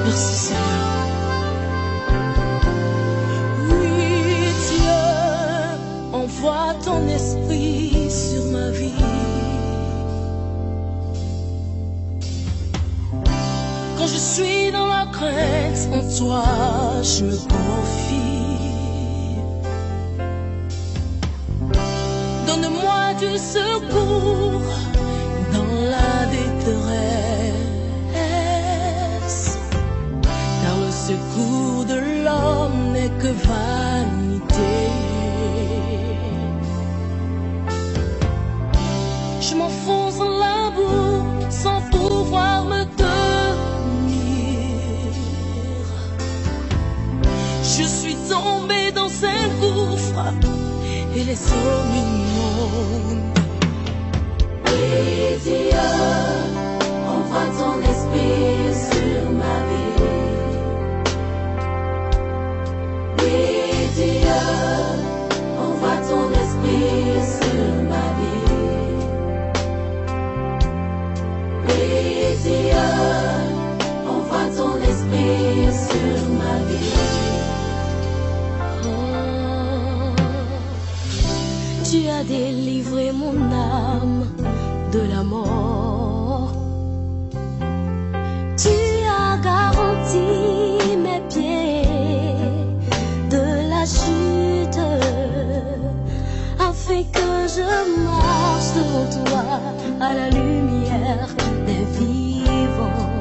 Merci Seigneur. Oui, Dieu, envoie ton esprit sur ma vie. Quand je suis dans la crainte, en toi je me confie. Donne-moi du secours dans la détresse, car le secours de l'homme n'est que vanité. Je m'enfonce dans la boue sans pouvoir me tenir. Je suis tombée dans un gouffre et les eaux m'inondent. Oui, Dieu, envoie ton esprit sur ma vie. Oui, Dieu, envoie ton esprit sur ma vie. Oui, Dieu, envoie ton esprit sur ma vie. Tu as délivré mon âme de la mort. Tu as garanti mes pieds de la chute, afin que je marche devant toi à la lumière des vivants.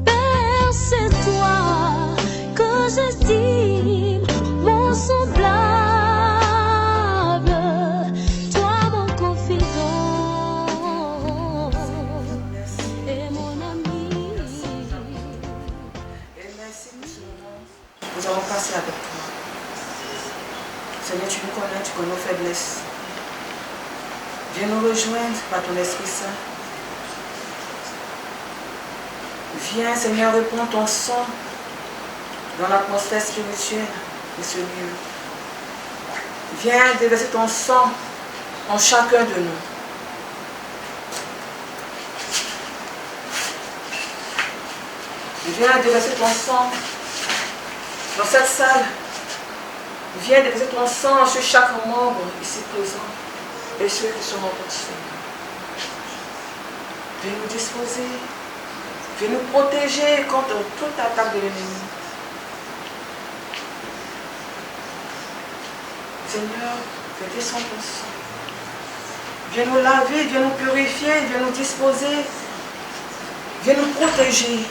Père, c'est toi que j'estime mon semblable. Nous allons passer avec toi. Seigneur, tu nous connais nos faiblesses. Viens nous rejoindre par ton Esprit Saint. Viens, Seigneur, répandre ton sang dans l'atmosphère spirituelle de ce lieu. Viens déverser ton sang en chacun de nous. Viens déverser ton sang dans cette salle. Viens déverser ton sang sur chaque membre ici présent et ceux qui sont en petit. Viens nous disposer. Viens nous protéger contre toute attaque de l'ennemi. Seigneur, viens descendre ton sang. Viens nous laver, viens nous purifier, viens nous disposer. Viens nous protéger.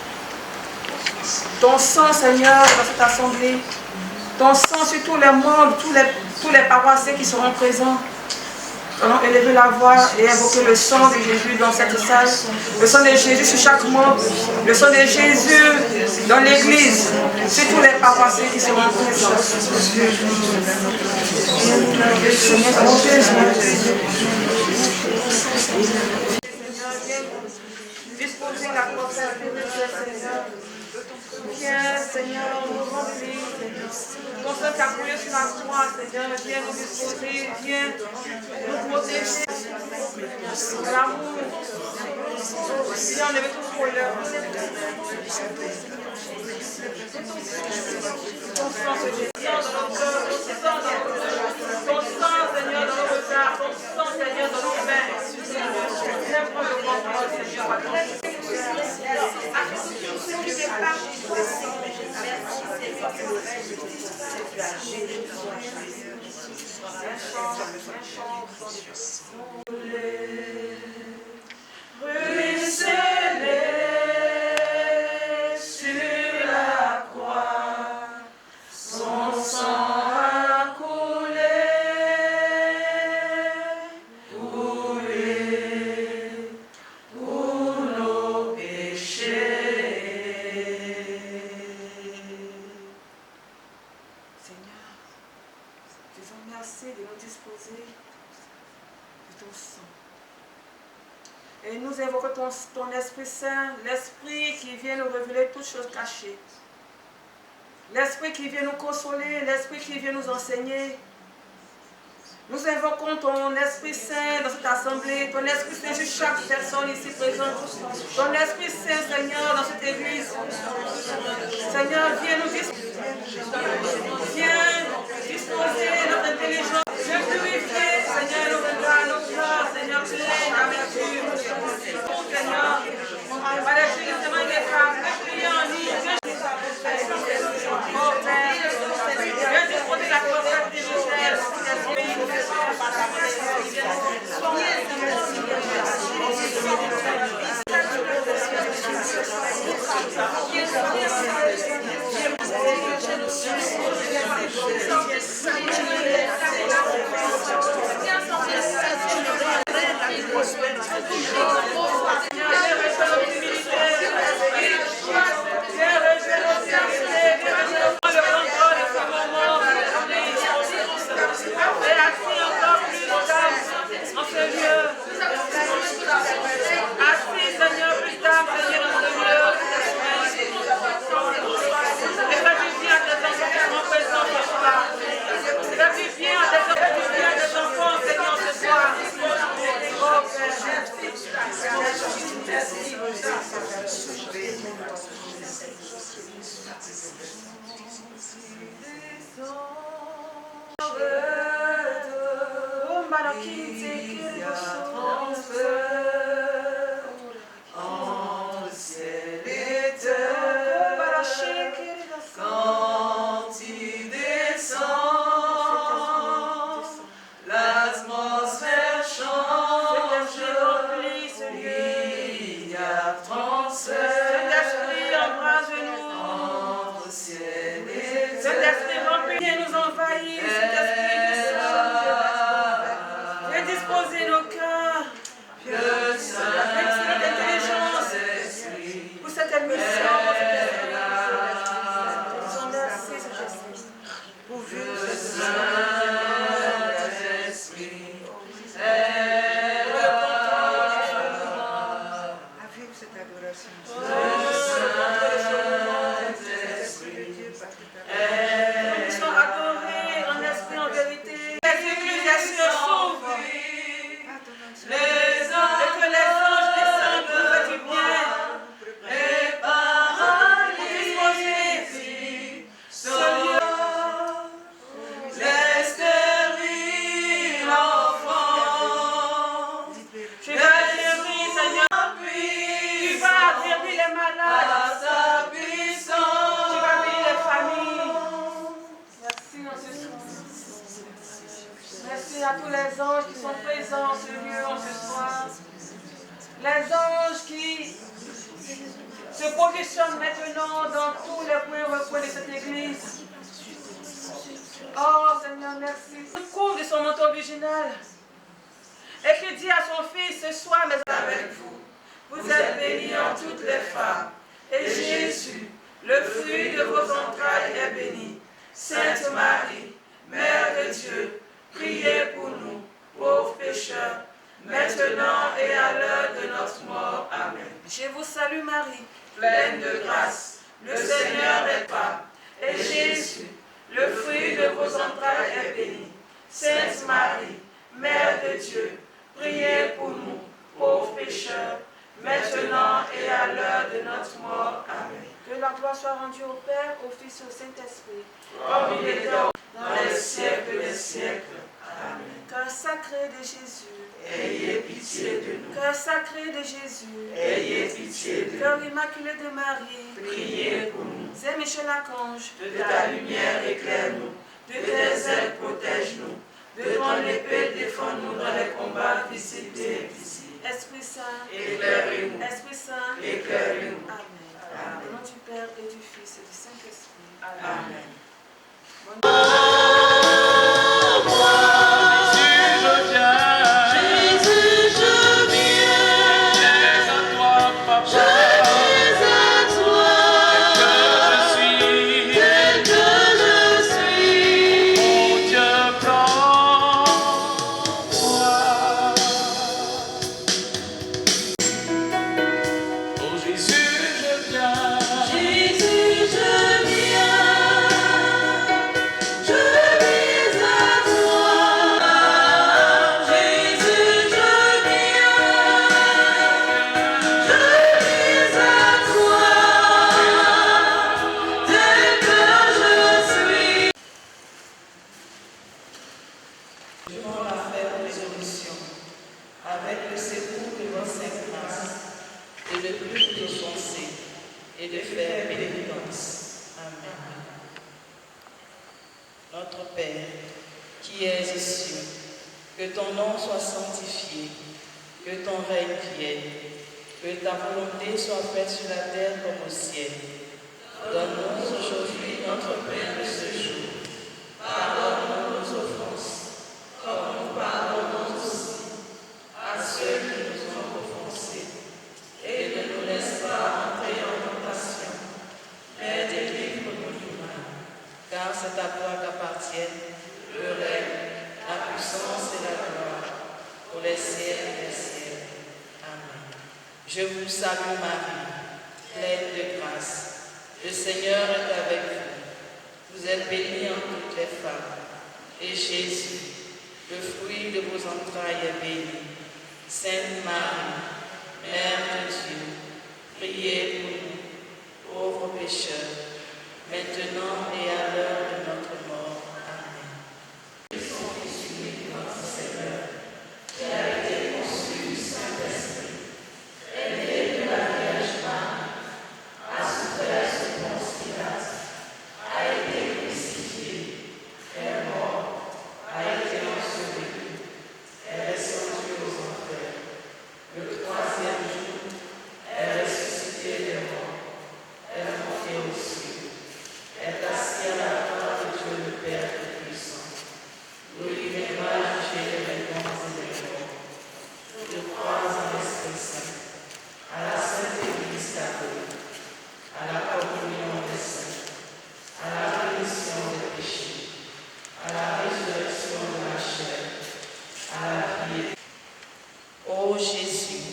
Ton sang, Seigneur, dans cette assemblée. Ton sang sur tous les membres, tous les paroissiens qui seront présents. Allons élever la voix et invoquer le sang de Jésus dans cette salle. Le sang de Jésus sur chaque membre. Le sang de Jésus dans l'église. Sur tous les paroissiens qui seront présents. Disposer l'atmosphère spirituelle, Seigneur. Viens, Seigneur, nous remplir. Constate t'appuyer sur la croix, Seigneur. Viens nous disposer. Viens nous protéger. L'amour. Viens enlever tout colère. Ton sang, Seigneur, dans nos cœurs. Ton sang, Seigneur, dans nos regards. Ton sang, Seigneur, dans nos mains. Viens prendre le contrôle, Seigneur. Ruisseler sur la croix, son sang a coulé pour nos péchés. Seigneur, je vous remercie de nous disposer de ton sang. Et nous invoquons ton Esprit Saint, l'Esprit qui vient nous révéler toutes choses cachées. L'Esprit qui vient nous consoler, l'Esprit qui vient nous enseigner. Nous invoquons ton Esprit Saint dans cette assemblée, ton Esprit Saint sur chaque personne ici présente, ton Esprit Saint, Seigneur, dans cette église. Seigneur, viens nous disposer notre intelligence, viens purifier, Seigneur, nos regards, nos cœurs, Seigneur, plein d'amertume. Seigneur, par les justement des femmes, prier en ligne, oh Père, viens disposer la prophète de Joseph, à tous les anges qui sont présents en ce lieu, en ce soir. Les anges qui se positionnent maintenant dans tous les recoins de cette église. Oh Seigneur, merci. Il couvre de son manteau original et qui dit à son fils ce soir, mais avec vous, vous êtes bénie en toutes les femmes. Et Jésus, le fruit de vos entrailles, est béni. Sainte Marie, Mère de Dieu, priez pour nous, pauvres pécheurs, maintenant et à l'heure de notre mort. Amen. Je vous salue Marie, pleine de grâce, le Seigneur est toi. Et Jésus, le fruit de vos entrailles, est béni. Sainte Marie, Mère de Dieu, priez pour nous, pauvres pécheurs, maintenant et à l'heure de notre mort. Amen. Que la gloire soit rendue au Père, au Fils et au Saint-Esprit, comme il était dans les siècles des siècles. Amen. Cœur sacré de Jésus, ayez pitié de nous. Cœur sacré de Jésus, ayez pitié de nous. Cœur immaculé de Marie, priez pour nous. Saint Michel Archange, de ta lumière éclaire-nous, de tes ailes protège-nous, de ton épée défends-nous dans les combats visibles et invisibles. Esprit Saint, éclairez-nous. Esprit Saint, éclairez-nous. Amen. Amen. Au nom du Père et du Fils et du Saint-Esprit. Amen. Jésus, je viens. ne plus vous offenser et de faire pénitence. Amen. Notre Père, qui es aux cieux, que ton nom soit sanctifié, que ton règne vienne, que ta volonté soit faite sur la terre comme au ciel. Donne-nous aujourd'hui notre pain de ce jour. Pardonne-nous nos offenses, comme nous pardonnons aussi à ceux qui nous ont offensés. Et ne nous laisse pas entrer en tentation, mais délivre-nous du mal. Car c'est à toi qu'appartiennent le règne, la puissance et la gloire, pour les siècles des siècles. Amen. Je vous salue Marie, pleine de grâce. Le Seigneur est avec vous. Vous êtes bénie entre toutes les femmes. Et Jésus, le fruit de vos entrailles, est béni. Sainte Marie, Mère de Dieu, priez pour nous, pauvres pécheurs, maintenant et à l'heure de notre mort. Amen. Le Fils unique, notre Seigneur, qui a été conçu du Saint-Esprit, est né de la Vierge Marie, a souffert sous Ponce Pilate, a été crucifié, est mort, a été enseveli, est descendu aux enfers. Le troisième jour, est ressuscité des morts, est monté aux cieux, est assis à la droite de Dieu le Père Tout-Puissant. Il viendra juger les vivants et les morts. Je crois en l'Esprit Saint, à la Sainte Église catholique, à la communion des saints, à la rémission des péchés, à la résurrection de la chair, à la vie. Ô Jésus,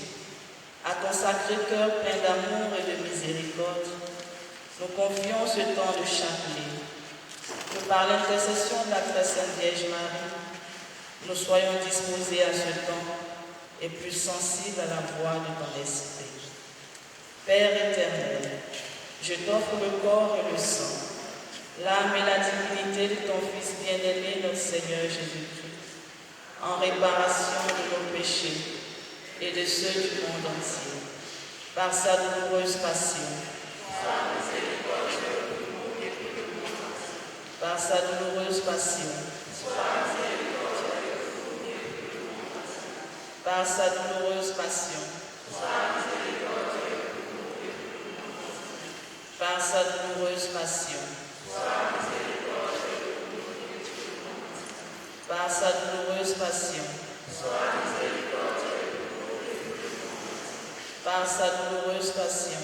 à ton sacré cœur plein d'amour et de miséricorde, nous confions ce temps de chapelet, que par l'intercession de la très sainte Vierge Marie, nous soyons disposés à ce temps et plus sensibles à la voix de ton esprit. Père éternel, je t'offre le corps et le sang, l'âme et la divinité de ton Fils bien-aimé, notre Seigneur Jésus-Christ, en réparation de nos péchés et de ceux du monde entier, par sa douloureuse passion. Par sa douloureuse passion. Par sa douloureuse passion. Par sa douloureuse passion. Par sa douloureuse passion. Par sa douloureuse passion.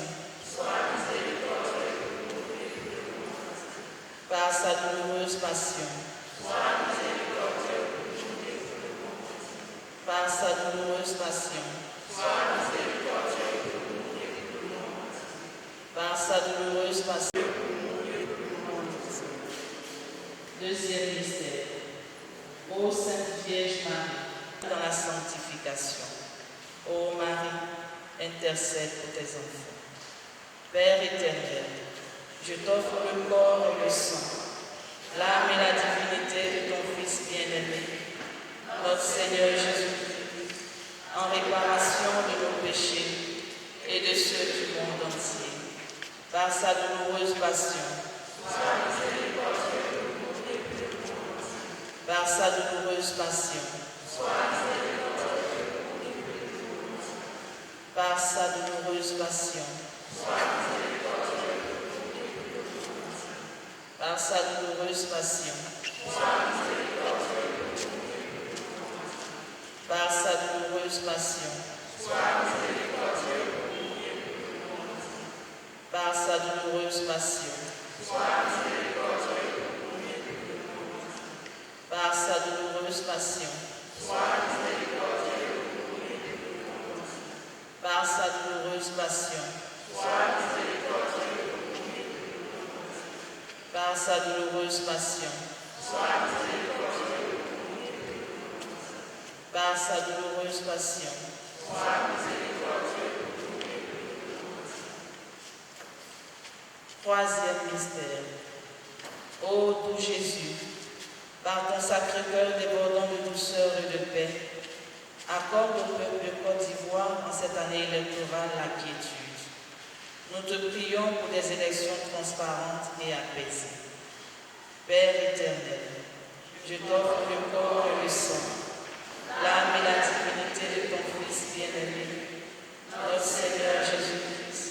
Par sa douloureuse passion. Par sa douloureuse passion. Par sa douloureuse passion. Deuxième mystère. Ô Sainte Vierge Marie, dans la sanctification. Ô Marie, intercède pour tes enfants. Père éternel, je t'offre le corps et le sang, l'âme et la divinité de ton Fils bien-aimé, notre Seigneur Jésus-Christ, en réparation de nos péchés et de ceux du monde entier, par sa douloureuse passion. Par sa douloureuse passion. Par sa douloureuse passion. Par sa douloureuse passion. Par sa douloureuse passion. Par sa douloureuse passion. Par sa douloureuse passion. Par sa douloureuse passion. Par sa douloureuse passion. Par sa douloureuse passion. Troisième mystère. Ô doux Jésus, par ton sacré cœur débordant de douceur et de paix, Accorde au peuple de Côte d'Ivoire en cette année électorale la quiétude. Nous te prions pour des élections transparentes et apaisées. Père éternel, je t'offre le corps et le sang, l'âme et la divinité de ton Fils bien-aimé, notre Seigneur Jésus-Christ,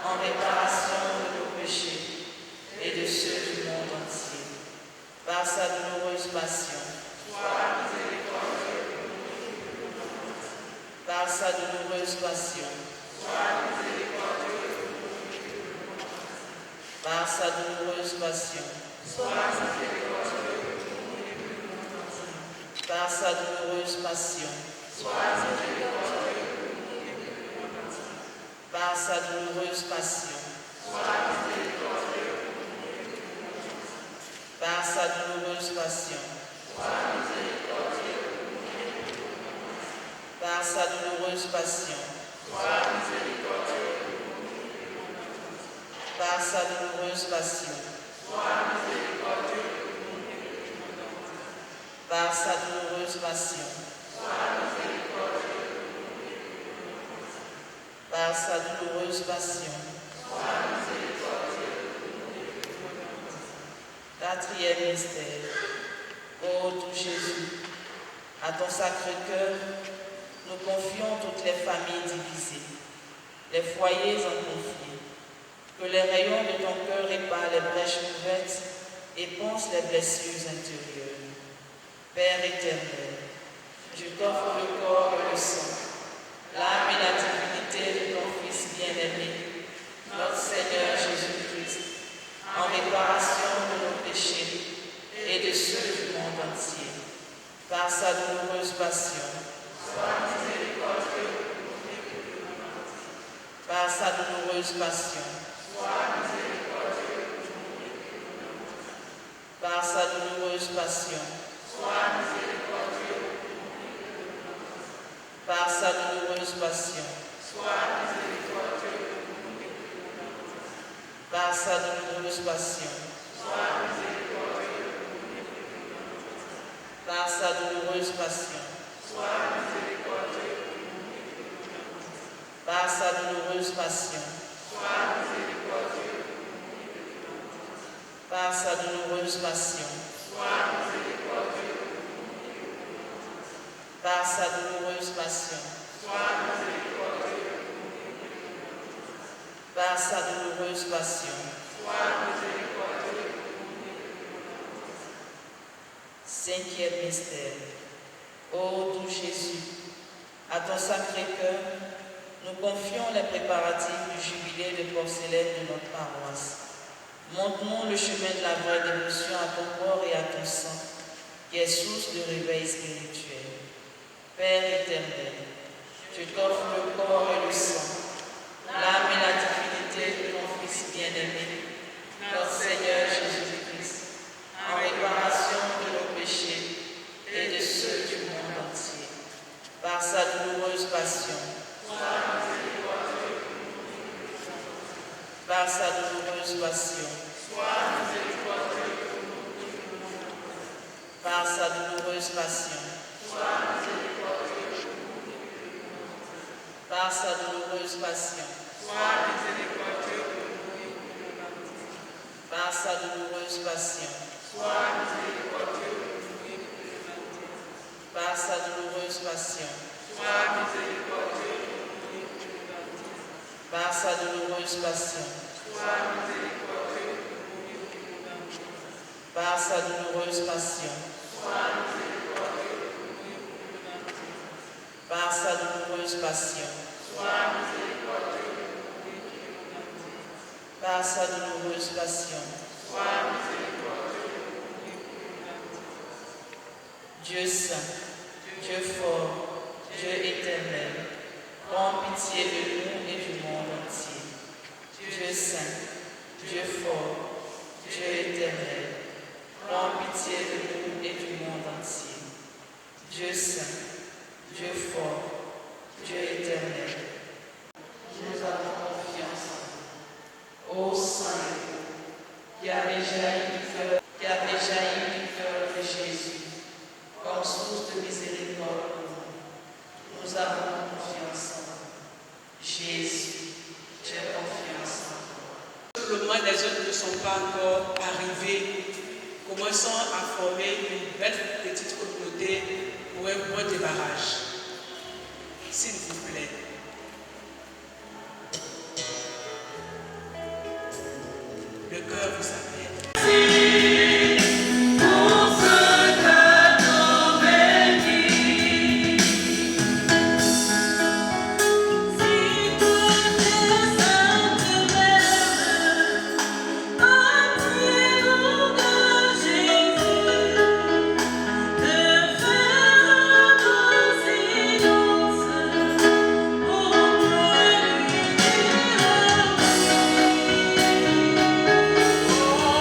en réparation de nos péchés et de ceux du monde entier, par sa douloureuse passion. Par sa douloureuse passion. Par sa douloureuse passion. Par sa douloureuse passion. Par sa douloureuse passion. Par sa douloureuse passion. Par sa douloureuse passion. Par sa douloureuse passion. Par sa douloureuse passion. Par sa douloureuse passion. Quatrième mystère. Ô tout Jésus, à ton Sacré-Cœur, nous confions toutes les familles divisées, les foyers en conflit. Que les rayons de ton cœur réparent les brèches ouvertes et pansent les blessures intérieures. Père éternel, je t'offre le corps et le sang, l'âme et la divinité de ton Fils bien-aimé, notre Seigneur Jésus-Christ, en réparation de nos péchés et de ceux du monde entier, par sa douloureuse passion. Par sa douloureuse passion. Par sa douloureuse passion. Par sa douloureuse passion. Par sa douloureuse passion. Par sa douloureuse passion. Par sa douloureuse passion. Par sa douloureuse passion. Par sa douloureuse passion. Par sa douloureuse passion. Cinquième mystère. Ô doux Jésus, à ton Sacré-Cœur, nous confions les préparatifs du jubilé de porcelaine de notre paroisse. Montre-nous le chemin de la vraie dévotion à ton corps et à ton sang, qui est source de réveil spirituel. Père éternel, je t'offre le corps et le sang, l'âme et la divinité de ton Fils bien-aimé, notre Seigneur Jésus-Christ, en réparation de nos péchés et de ceux du monde entier, par sa douloureuse passion. Par sa douloureuse passion. Par sa douloureuse passion. Par sa douloureuse passion. Par sa douloureuse passion. Par sa douloureuse passion. Par sa douloureuse passion. Par sa douloureuse passion. Par sa douloureuse passion. Par sa douloureuse passion. Dieu saint, Dieu fort, Dieu éternel, prends pitié de nous et du monde entier. Dieu saint, Dieu fort, Dieu éternel, prends pitié de nous et du monde entier. Dieu saint, Dieu fort, Dieu éternel, nous avons confiance en vous. Ô Saint, qui avait jailli du cœur de Jésus, comme source de miséricorde pour nous. Jésus, j'ai confiance en toi. Simplement, les autres ne sont pas encore arrivés. Commençons à former une belle petite communauté pour un bon débarrage. S'il vous plaît. Le cœur vous appelle. Oh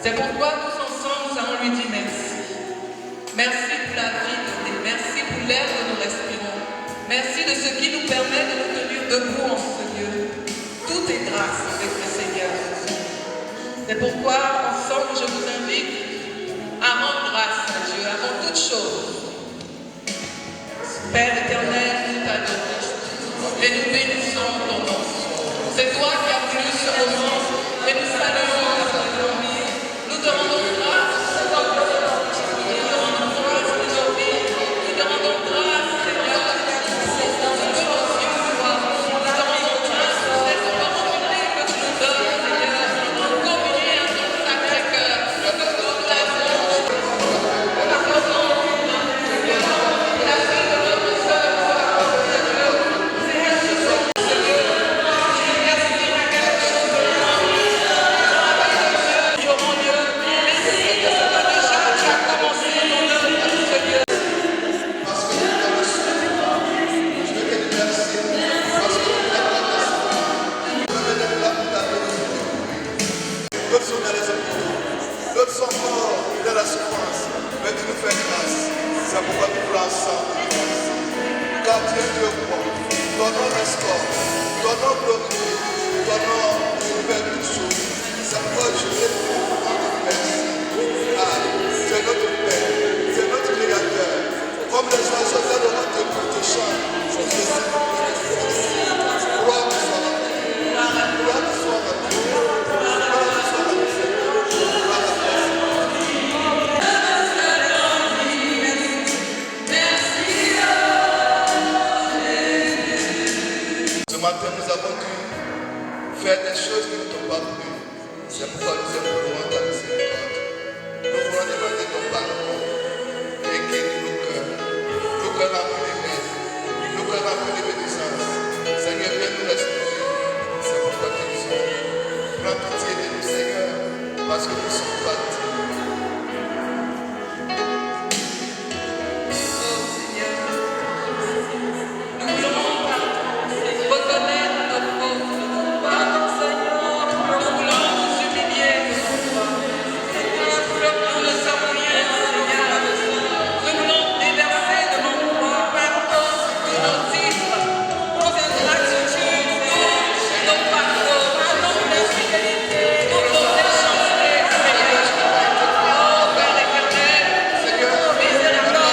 C'est pourquoi tous ensemble, nous allons lui dire merci. Merci pour la vie donnée. Merci pour l'air que nous respirons. Merci de ce qui nous permet de nous tenir debout en ce lieu. Tout est grâce avec le Seigneur. C'est pourquoi, ensemble, je vous invite à rendre grâce à Dieu avant toute chose. Père éternel, nous t'adorons et nous bénissons ton nom. C'est toi qui as voulu ce moment et nous saluons ta présence. Nous te rendons grâce pour ta présence. Nous te rendons grâce pour nos vies. Nous te rendons grâce, Seigneur, pour ce que nos yeux voient. Nous te rendons grâce pour cette opportunité que tu nous donnes, Seigneur, pour communier à ton Sacré-Cœur. Que toute la louange, la présence, Seigneur, la vie de notre sœur soit pour Seigneur. C'est elle qui soit pour Seigneur. Merci de la quelque chose de Dieu. Merci de ce que déjà tu as commencé dans notre vie, Seigneur. Parce que tu as reçu, je veux te remercier, parce que tu as reçu. Je veux être là pour t'adorer. D'autres sont dans les hôpitaux, d'autres sont morts dans la souffrance, mais tu nous fais grâce. C'est pourquoi nous voulons ensemble. Car tu es Dieu roi, ton nom restaure, ton nom glorifie, ton nom fait toutes choses. C'est pourquoi je vais te rendre merci. Ah, tu es notre Père, tu es notre Créateur. Comme les oiseaux viennent au rendez-vous de chant, je te sais que gloire te soit rendue. Gloire te soit rendue. Gloire te soit rendue, Seigneur. Gloire te soit rendue. Ce matin, nous avons dû faire des choses qui ne t'ont pas plu. C'est pourquoi nous implorons ta miséricorde. Nous voulons demander ton pardon et guérir nos cœurs remplis de rêves, nos cœurs remplis de bénédicences. Seigneur, viens nous restaurer. C'est pourquoi tu nous sommes. Prends pitié de nous, Seigneur, parce que nous sommes partis. Nous voulons reconnaître notre faute. Pardon, Seigneur. Nous voulons nous humilier devant toi. Nous ne sommes rien, Seigneur. Nous voulons déverser devant toi. Pardon pour nos titres, nos ingratitudes, nos fardeaux, nos infidélités, nos méchancetés, Seigneur. Oh, Père éternel, miséricorde,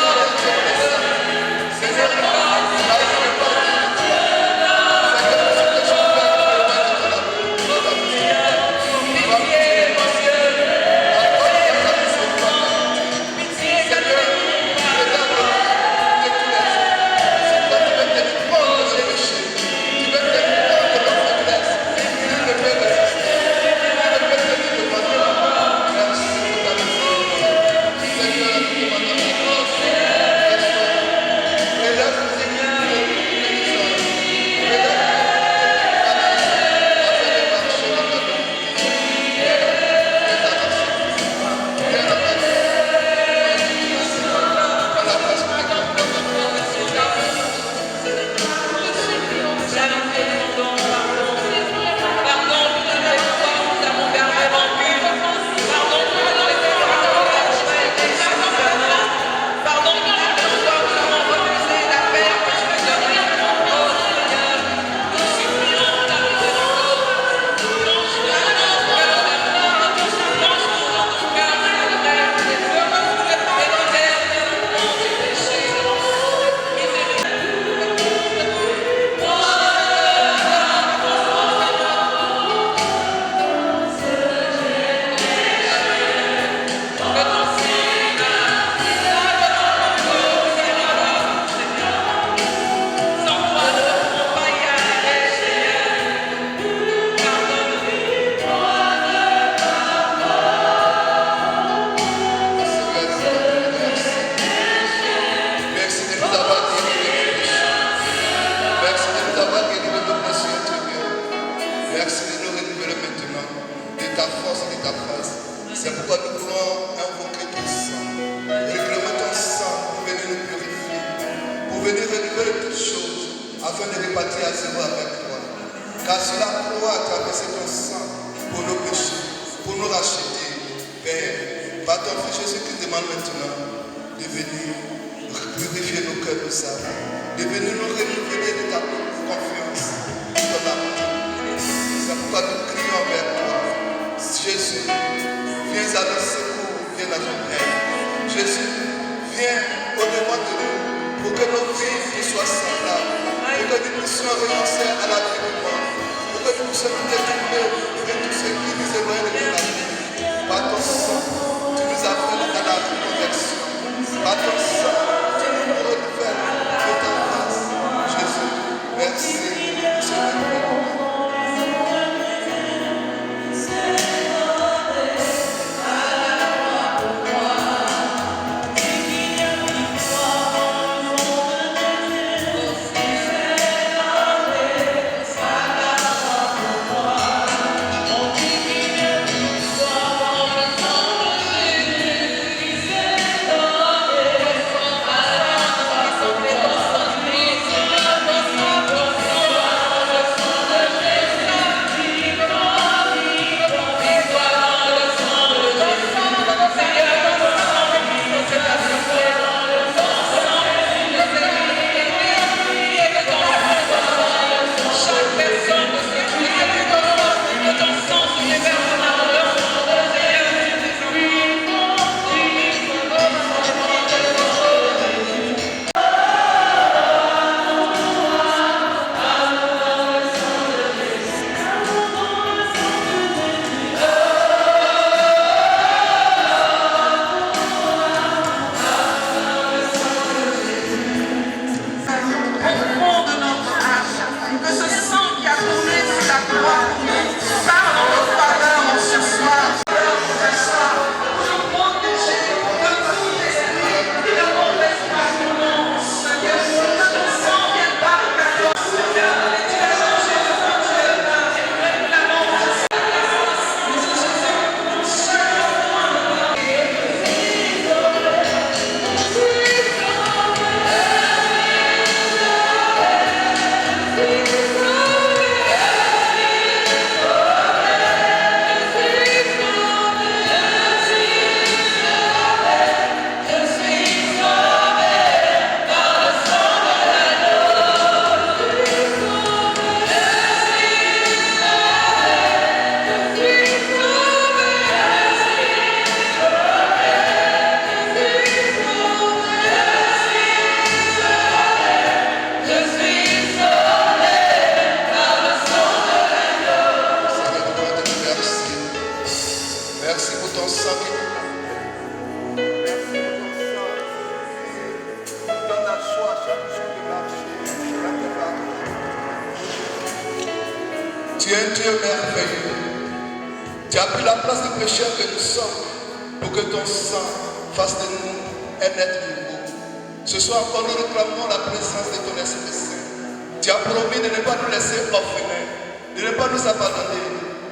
C'est pourquoi nous voulons invoquer ton sang, réclamer ton sang pour venir nous purifier, pour venir révéler toutes choses, afin de répartir à zéro avec toi. Car sur la croix a traversé ton sang pour nos péchés, pour nous racheter. Père ton Fils Jésus qui demande maintenant de venir purifier nos cœurs de sable, de venir nous renouveler de ta confiance, de ton amour. C'est pourquoi nous crions vers toi. Jésus, viens à notre secours, viens à notre aide. Jésus, viens au-devant de nous pour que nos vies soient semblables, pour que nous puissions renoncer à la vie du monde, pour que nous puissions nous détourner de tout ce qui nous éloigne de la vie. Par ton sang, tu nous appelles à la protection. Par ton sang, tu nous renouvelles de ta grâce. Jésus, merci pour ce que tu fais. Merci pour ton sang qui nous donne la joie chaque jour de marcher. Tu es un Dieu merveilleux. Tu as pris la place des pécheurs que nous sommes pour que ton sang fasse de nous un être nouveau. Ce soir encore, nous réclamons la présence de ton Esprit Saint. Tu as promis de ne pas nous laisser orphelins, de ne pas nous abandonner.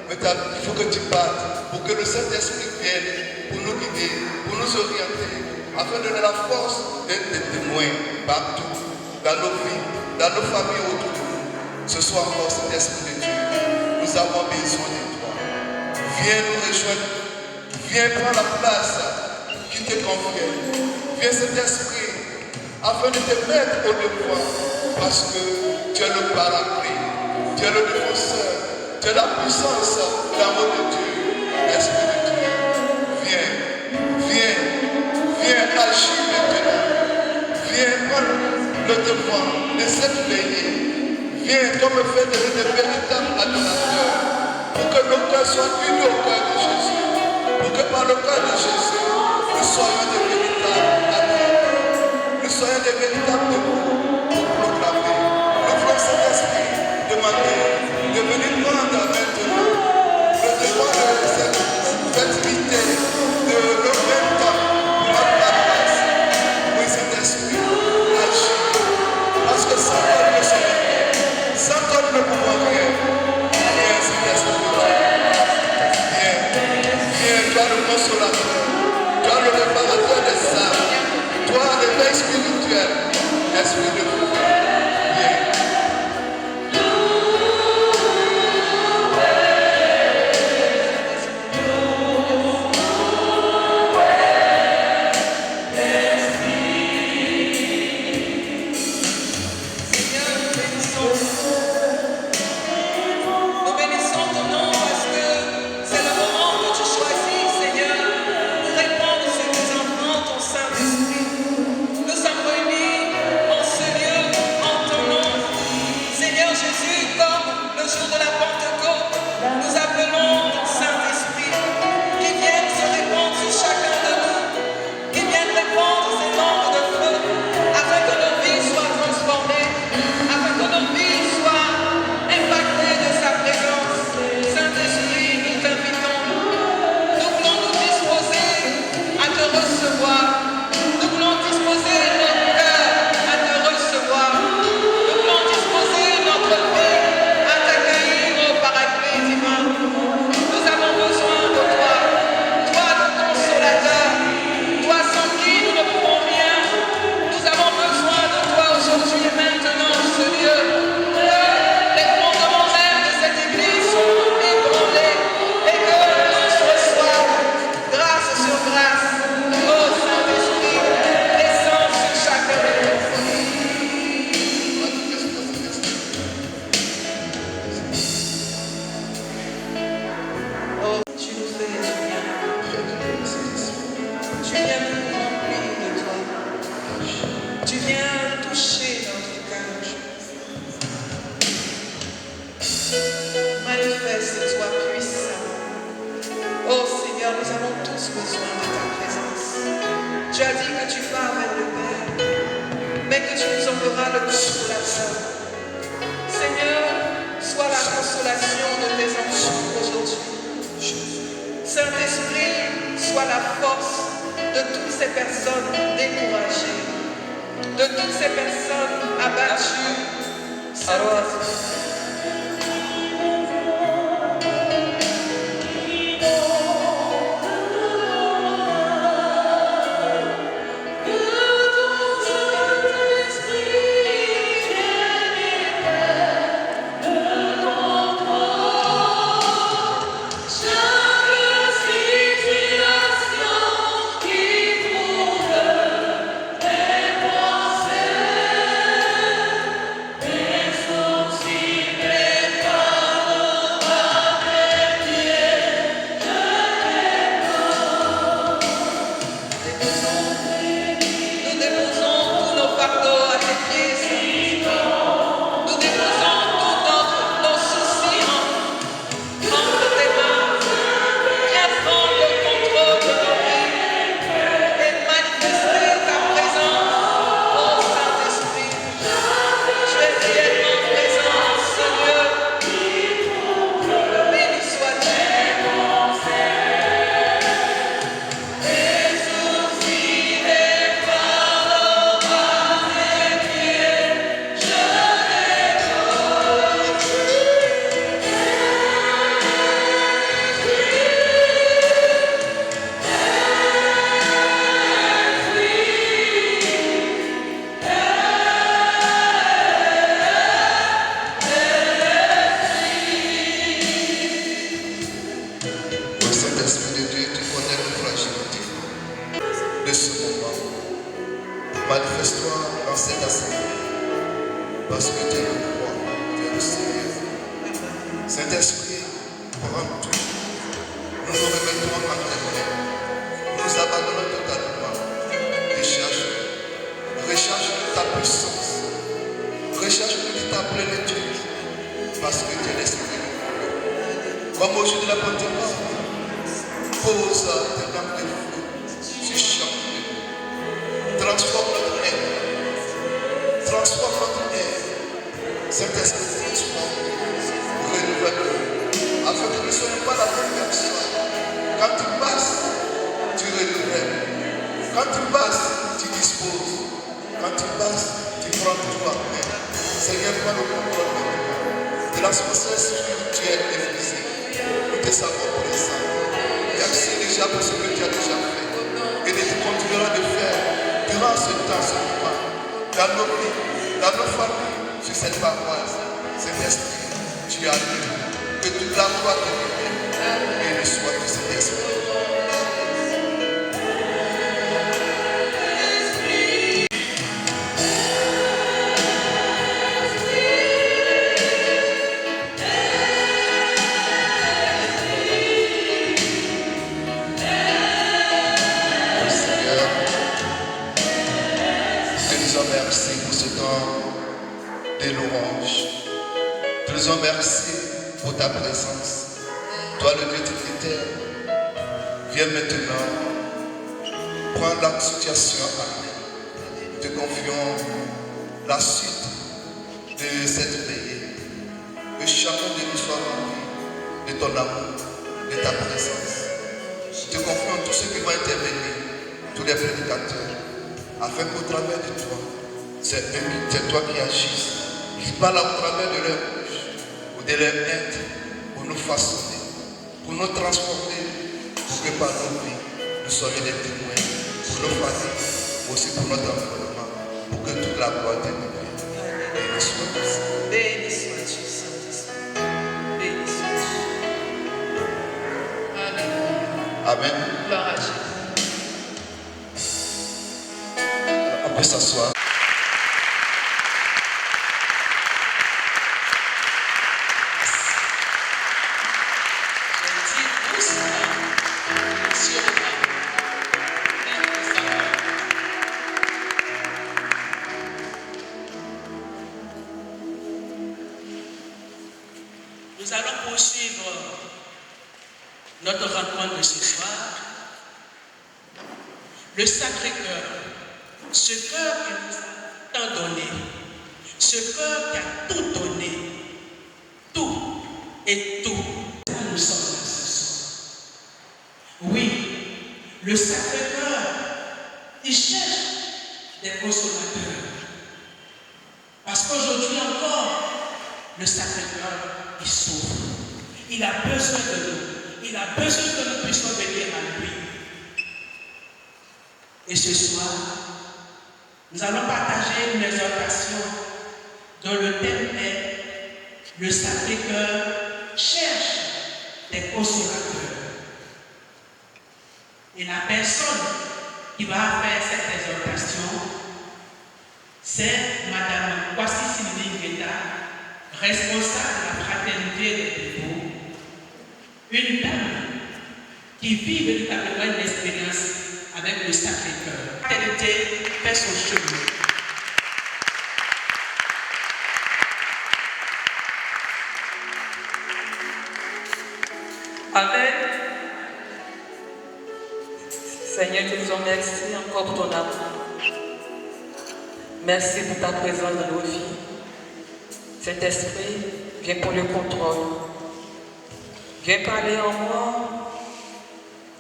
Mais il faut que tu partes pour que le Saint-Esprit vienne pour nous guider, pour nous orienter, afin de donner la force d'être des témoins partout, dans nos vies, dans nos familles autour de nous. Ce soir encore, Saint-Esprit de Dieu, nous avons besoin de toi. Viens nous rejoindre, viens prendre la place qui te convient. Viens Saint-Esprit, afin de te mettre au devoir, parce que tu es le paraclet, tu es le défenseur. Tu as la puissance d'amour de Dieu, Esprit de Dieu. Viens, viens, viens agir maintenant. Viens prendre le devant de cette veillée. Viens comme fait de véritables adorateurs. Pour que nos cœurs soient unis au cœur de Jésus. Pour que par le cœur de Jésus, nous soyons des véritables adorateurs. Nous soyons des véritables debout pour proclamer. Nous voulons cet esprit demander de venir prendre maintenant le devant de cette festivité de nos 20 ans pour notre place. Oui, cet esprit agit. Parce que sans toi, nous ne sommes rien. Sans toi, nous ne pouvons rien. Viens, cet esprit. Viens, viens, toi le consolateur, toi le réparateur des âmes, toi le veille spirituel. Esprit as dit que tu vas vers le Père, mais que tu nous enverras le consolateur. Seigneur, sois la consolation de tes enfants aujourd'hui. Saint-Esprit, sois la force de toutes ces personnes découragées, de toutes ces personnes abattues. Saint-Esprit. Manifeste-toi dans cette assemblée, parce que tu es le roi, tu es le Seigneur. Saint-Esprit, prends tout. Nous nous remettons en tes mains. Nous nous abandonnons totalement. Recharge-nous ta puissance. Recharge-nous de ta plénitude, parce que tu es l'Esprit. Comme au jour de la Pentecôte, pose tes mains de feu sur chaque lieu. Transforme notre être. Transforme notre être. Saint-Esprit, transforme. Renouvelle-nous. Afin que nous ne soyons pas la même personne. Quand tu passes, tu renouvelles. Quand tu passes, tu disposes. Quand tu passes, tu prends tout en main. Seigneur, prends le contrôle de nous. De l'atmosphère spirituelle et physique. Nous te savons présents. Merci déjà pour ce que tu as déjà fait. Et tu continueras de faire durant ce temps, ce moment, dans nos vies, dans nos familles, sur cette paroisse. Cet esprit, tu as dit que toute la gloire te revienne et le soit de cet esprit. Merci pour ce temps de louange. Te disons merci pour ta présence. Toi, le Dieu Trinitaire, viens maintenant prendre la situation à main. Nous te confions la suite de cette veillée. Que chacun de nous soit rempli de ton amour, de ta présence. Nous te confions tout ce qui va intervenir, tous les prédicateurs, afin qu'au travers de toi, c'est toi qui agis, qui parle au travers de leur bouche, ou de leur être, pour nous façonner, pour nous transformer, pour que par nos vies, nous soyons des témoins, pour nos familles, aussi pour notre environnement, pour que toute la gloire te revienne. Béni sois-tu. Béni sois-tu, Saint-Esprit. Béni sois-tu. Alléluia. Amen. Gloire à Jésus. On peut s'asseoir. Nous allons poursuivre notre rencontre de ce soir. le Sacré-Cœur, ce cœur qui nous a tant donné, ce cœur qui a tout donné, tout et tout. Nous sommes là ce soir. Oui, le Sacré-Cœur, il cherche des consolateurs. Parce qu'aujourd'hui encore, le Sacré-Cœur, il souffre. Il a besoin de nous. Il a besoin que nous puissions venir à lui. Et ce soir, nous allons partager une exhortation dont le thème est « Le Sacré-Cœur cherche des consolateurs ». Et la personne qui va faire cette exhortation, c'est Madame Kwasi Sylvie Guetta, responsable de la fraternité des Pépos, une dame qui vit véritablement une expérience avec le Sacré-Cœur. La fraternité fait son chemin. Amen. Seigneur, te disons merci encore pour ton amour. Merci pour ta présence dans nos vies. Cet esprit vient pour le contrôle. Viens parler en moi.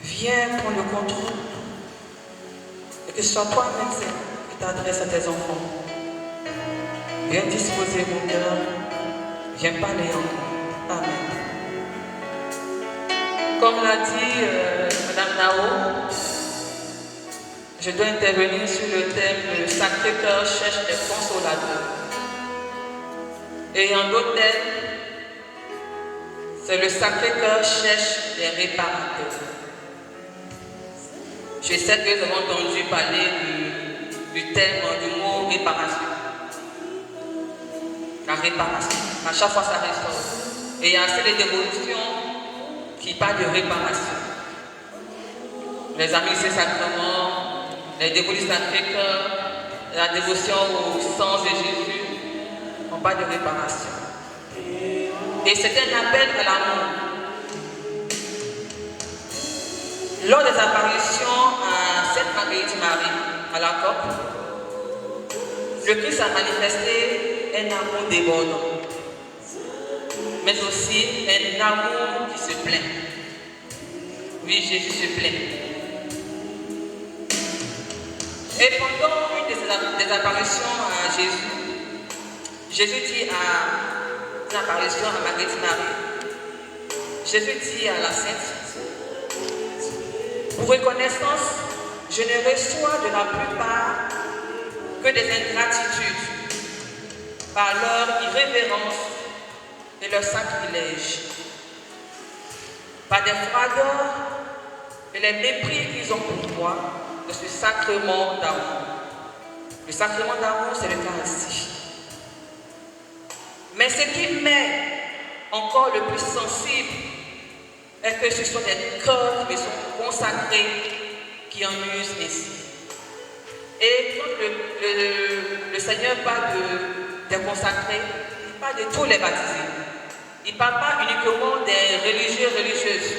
Viens pour le contrôle. Et que ce soit toi-même, Seigneur, qui t'adresse à tes enfants. Viens disposer mon cœur. Viens parler en moi. Amen. Comme l'a dit Madame Nao, je dois intervenir sur le thème « Le Sacré-Cœur cherche des consolateurs ». Et en d'autres termes, c'est le Sacré-Cœur cherche des réparateurs. Je sais que nous avons entendu parler du thème, du mot réparation. La réparation. À chaque fois, ça ressort. Et il y a assez de dévolutions qui parlent de réparation. Les amis, c'est sacrement, les dévolutions Sacré-Cœur, la dévotion au sang de Jésus, on parle de réparation. Et c'est un appel à l'amour. Lors des apparitions à Sainte Marguerite Marie, à la COP, le Christ a manifesté un amour débordant, mais aussi un amour qui se plaint. Oui, Jésus se plaint. Et pendant une des apparitions à Jésus dit à une apparition à Marguerite Marie, Jésus dit à la Sainte, pour reconnaissance, je ne reçois de la plupart que des ingratitudes par leur irrévérence et leur sacrilège, par des froideurs et les mépris qu'ils ont pour moi de ce sacrement d'amour. Le sacrement d'amour, c'est l'Eucharistie. Mais ce qui m'est encore le plus sensible est que ce sont des cœurs qui me sont consacrés qui en usent ainsi. Et quand le Seigneur parle des consacrés, il parle de tous les baptisés. Il ne parle pas uniquement des religieux et religieuses,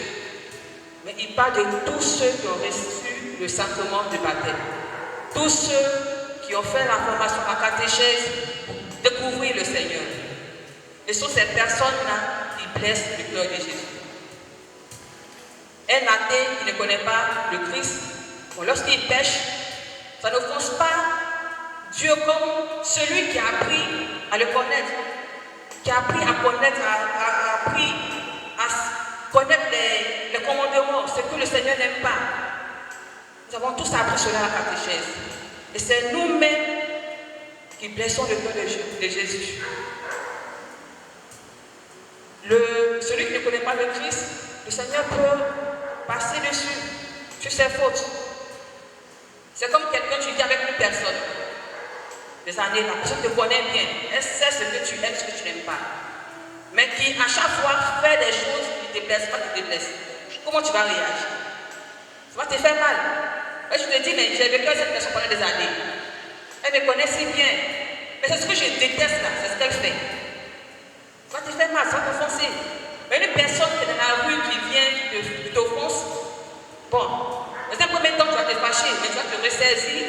mais il parle de tous ceux qui ont reçu le sacrement du baptême. Tous ceux qui ont fait la formation à catéchèse pour découvrir le Seigneur. Et ce sont ces personnes-là qui blessent le cœur de Jésus. Un athée qui ne connaît pas le Christ, lorsqu'il pêche, ça n'offense pas Dieu comme celui qui a appris à le connaître, qui a appris à connaître, a appris à connaître les commandements, ce que le Seigneur n'aime pas. Nous avons tous appris cela à la catéchèse. Et c'est nous-mêmes qui blessons le cœur de Jésus. Celui qui ne connaît pas le Christ, le Seigneur peut passer dessus, sur ses fautes. C'est comme quelqu'un, tu vis avec une personne, des années, la personne te connaît bien, elle sait ce que tu aimes, ce que tu n'aimes pas. Mais qui, à chaque fois, fait des choses qui te blessent, pas qui te blessent. Comment tu vas réagir? Ça va te faire mal. Et je te dis, mais j'ai vécu avec cette personne pendant des années. Elle me connaît si bien. Mais c'est ce que je déteste là, c'est ce qu'elle fait. Ça va te faire mal, ça va t'offenser. Mais une personne qui est dans la rue, qui vient, qui t'offense, bon, dans un premier temps, tu vas te fâcher, mais tu vas te saisis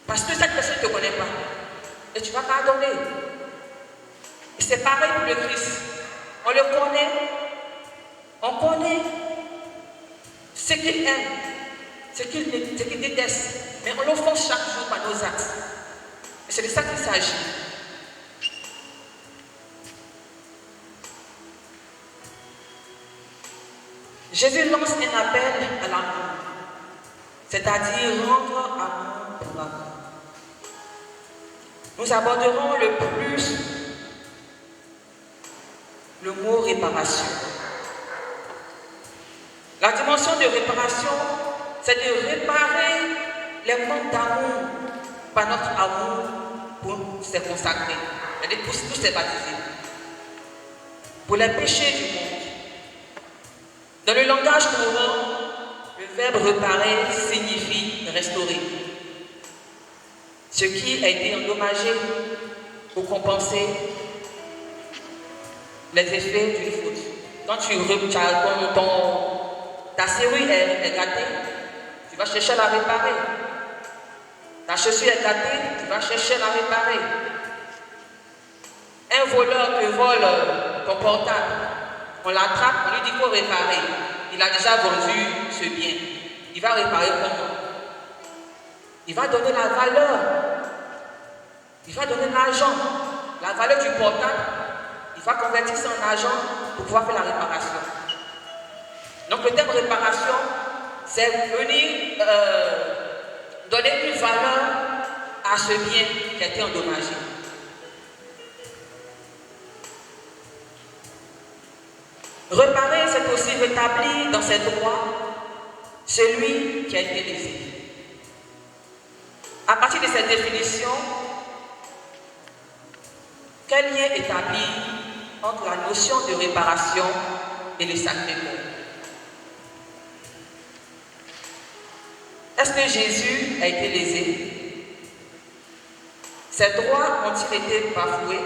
parce que cette personne ne te connaît pas. Et tu vas pardonner. Et c'est pareil pour le Christ. On le connaît. On connaît ce qu'il aime, ce qu'il déteste. Mais on l'offense chaque jour par nos actes. Et c'est de ça qu'il s'agit. Jésus lance un appel à l'amour, c'est-à-dire rendre amour pour amour. Nous aborderons le plus le mot réparation. La dimension de réparation, c'est de réparer les manques d'amour par notre amour pour se consacrer, c'est-à-dire pour tous se baptiser, pour les péchés du monde. Dans le langage courant, le verbe réparer signifie restaurer. Ce qui a été endommagé pour compenser les effets d'une faute. Quand ta serrure est gâtée, tu vas chercher à la réparer. Ta chaussure est gâtée, tu vas chercher à la réparer. Un voleur te vole ton portable. On l'attrape, on lui dit qu'il faut réparer. Il a déjà vendu ce bien. Il va réparer comment? Il va donner la valeur. Il va donner l'argent. La valeur du portable, il va convertir ça en argent pour pouvoir faire la réparation. Donc le terme réparation, c'est venir donner une valeur à ce bien qui a été endommagé. Réparer, c'est aussi rétablir dans ses droits celui qui a été lésé. À partir de cette définition, quel lien établir entre la notion de réparation et le Sacré-Cœur? Est-ce que Jésus a été lésé? Ses droits ont-ils été bafoués?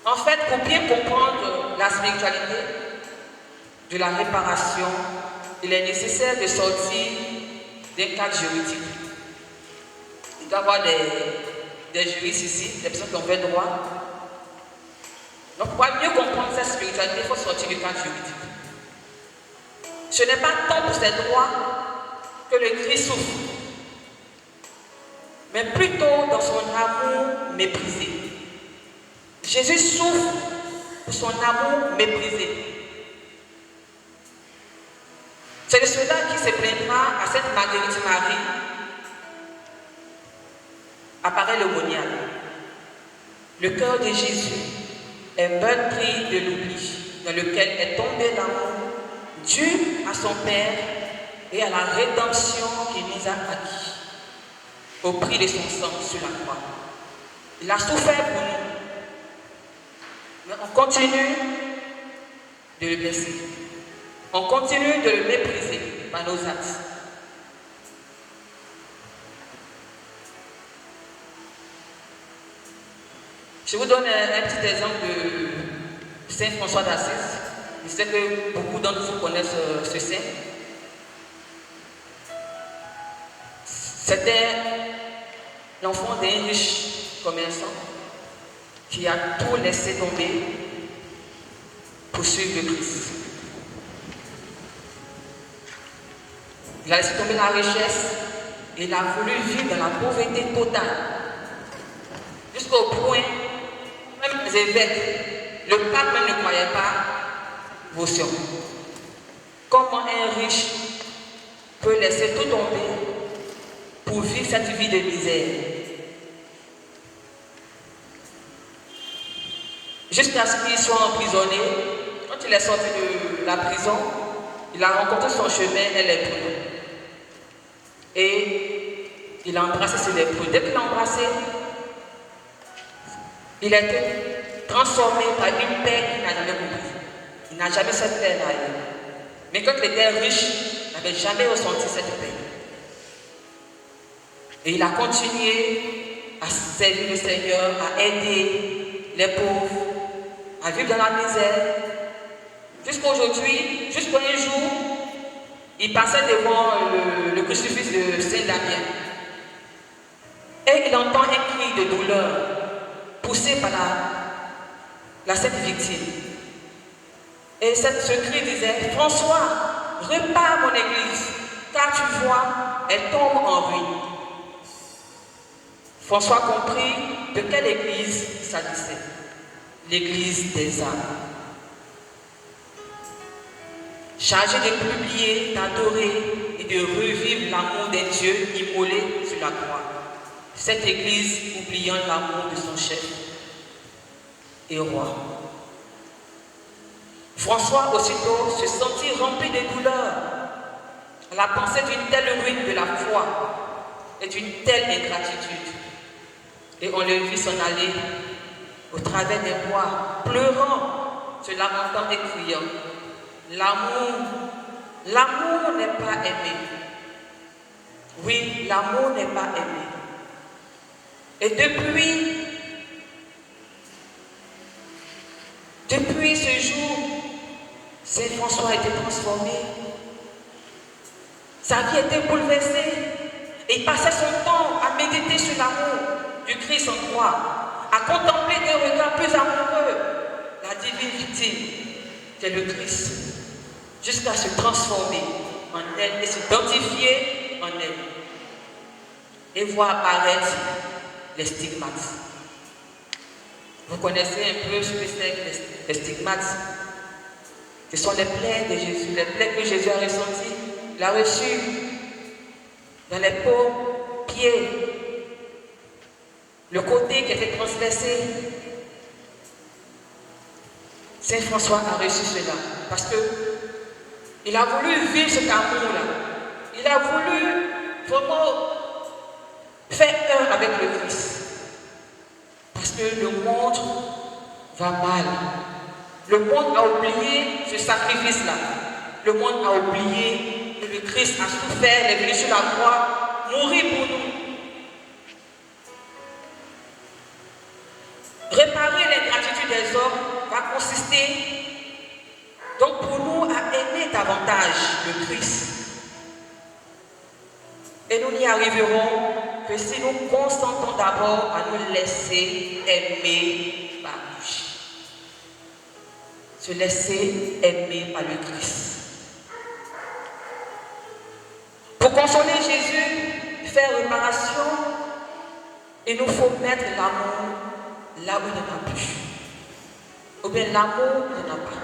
En fait, pour bien comprendre la spiritualité de la réparation, il est nécessaire de sortir d'un cadre juridique. Il doit y avoir des juristes ici, des personnes qui ont fait droit. Donc, pour mieux comprendre cette spiritualité, il faut sortir du cadre juridique. Ce n'est pas tant pour ses droits que le Christ souffre, mais plutôt dans son amour méprisé. Jésus souffre pour son amour méprisé. C'est de cela qui se plaindra à cette Marguerite Marie. Apparaît le monial. Le cœur de Jésus est meurtri de l'oubli, dans lequel est tombé l'amour dû à son Père et à la rédemption qu'il nous a acquis au prix de son sang sur la croix. Il a souffert pour nous. Mais on continue de le blesser. On continue de le mépriser par nos actes. Je vous donne un petit exemple de Saint François d'Assise. Je sais que beaucoup d'entre vous connaissent ce saint. C'était l'enfant d'un riche commerçant qui a tout laissé tomber pour suivre le Christ. Il a laissé tomber la richesse et il a voulu vivre dans la pauvreté totale. Jusqu'au point, même les évêques, le pape même ne croyait pas vos sciences. Comment un riche peut laisser tout tomber pour vivre cette vie de misère? Jusqu'à ce qu'il soit emprisonné, quand il est sorti de la prison, il a rencontré son chemin, elle est lépreux. Et il a embrassé ses lépreux. Dès qu'il l'a embrassé, il a été transformé par une paix qu'il n'a jamais compris. Il n'a jamais cette paix-là. Mais quand il était riche, il n'avait jamais ressenti cette paix. Et il a continué à servir le Seigneur, à aider les pauvres, à vivre dans la misère. Jusqu'à aujourd'hui, jusqu'à un jour, il passait devant le crucifix de Saint-Damien. Et il entend un cri de douleur poussé par la sainte victime. Et ce cri disait, François, repars mon église, car tu vois, elle tombe en ruine. François comprit de quelle église il s'agissait. L'église des âmes. Chargé de publier, d'adorer et de revivre l'amour des dieux immolés sur la croix. Cette église oubliant l'amour de son chef et roi. François aussitôt se sentit rempli de douleur à la pensée d'une telle ruine de la foi et d'une telle ingratitude. Et on le vit s'en aller au travers des bois, pleurant, se lamentant et criant. L'amour n'est pas aimé. Oui, l'amour n'est pas aimé. Et depuis ce jour, Saint François a été transformé. Sa vie était bouleversée. Et il passait son temps à méditer sur l'amour du Christ en croix, à contempler d'un regard plus amoureux la divine victime qu'est le Christ, jusqu'à se transformer en elle et s'identifier en elle. Et voir apparaître les stigmates. Vous connaissez un peu ce que c'est que les stigmates. Ce sont les plaies de Jésus, les plaies que Jésus a ressenties. Il a reçu dans les paumes, pieds, le côté qui était transversé. Saint François a reçu cela parce qu'il a voulu vivre cet amour-là. Il a voulu vraiment faire un avec le Christ. Parce que le monde va mal. Le monde a oublié ce sacrifice-là. Le monde a oublié que le Christ a souffert, il est venu sur la croix, mourir pour nous. Réparer l'ingratitude des hommes va consister donc pour nous à aimer davantage le Christ. Et nous n'y arriverons que si nous consentons d'abord à nous laisser aimer par lui. Se laisser aimer par le Christ. Pour consoler Jésus, faire réparation, il nous faut mettre l'amour là où il n'y en a plus. Ou bien l'amour, il n'y en a pas.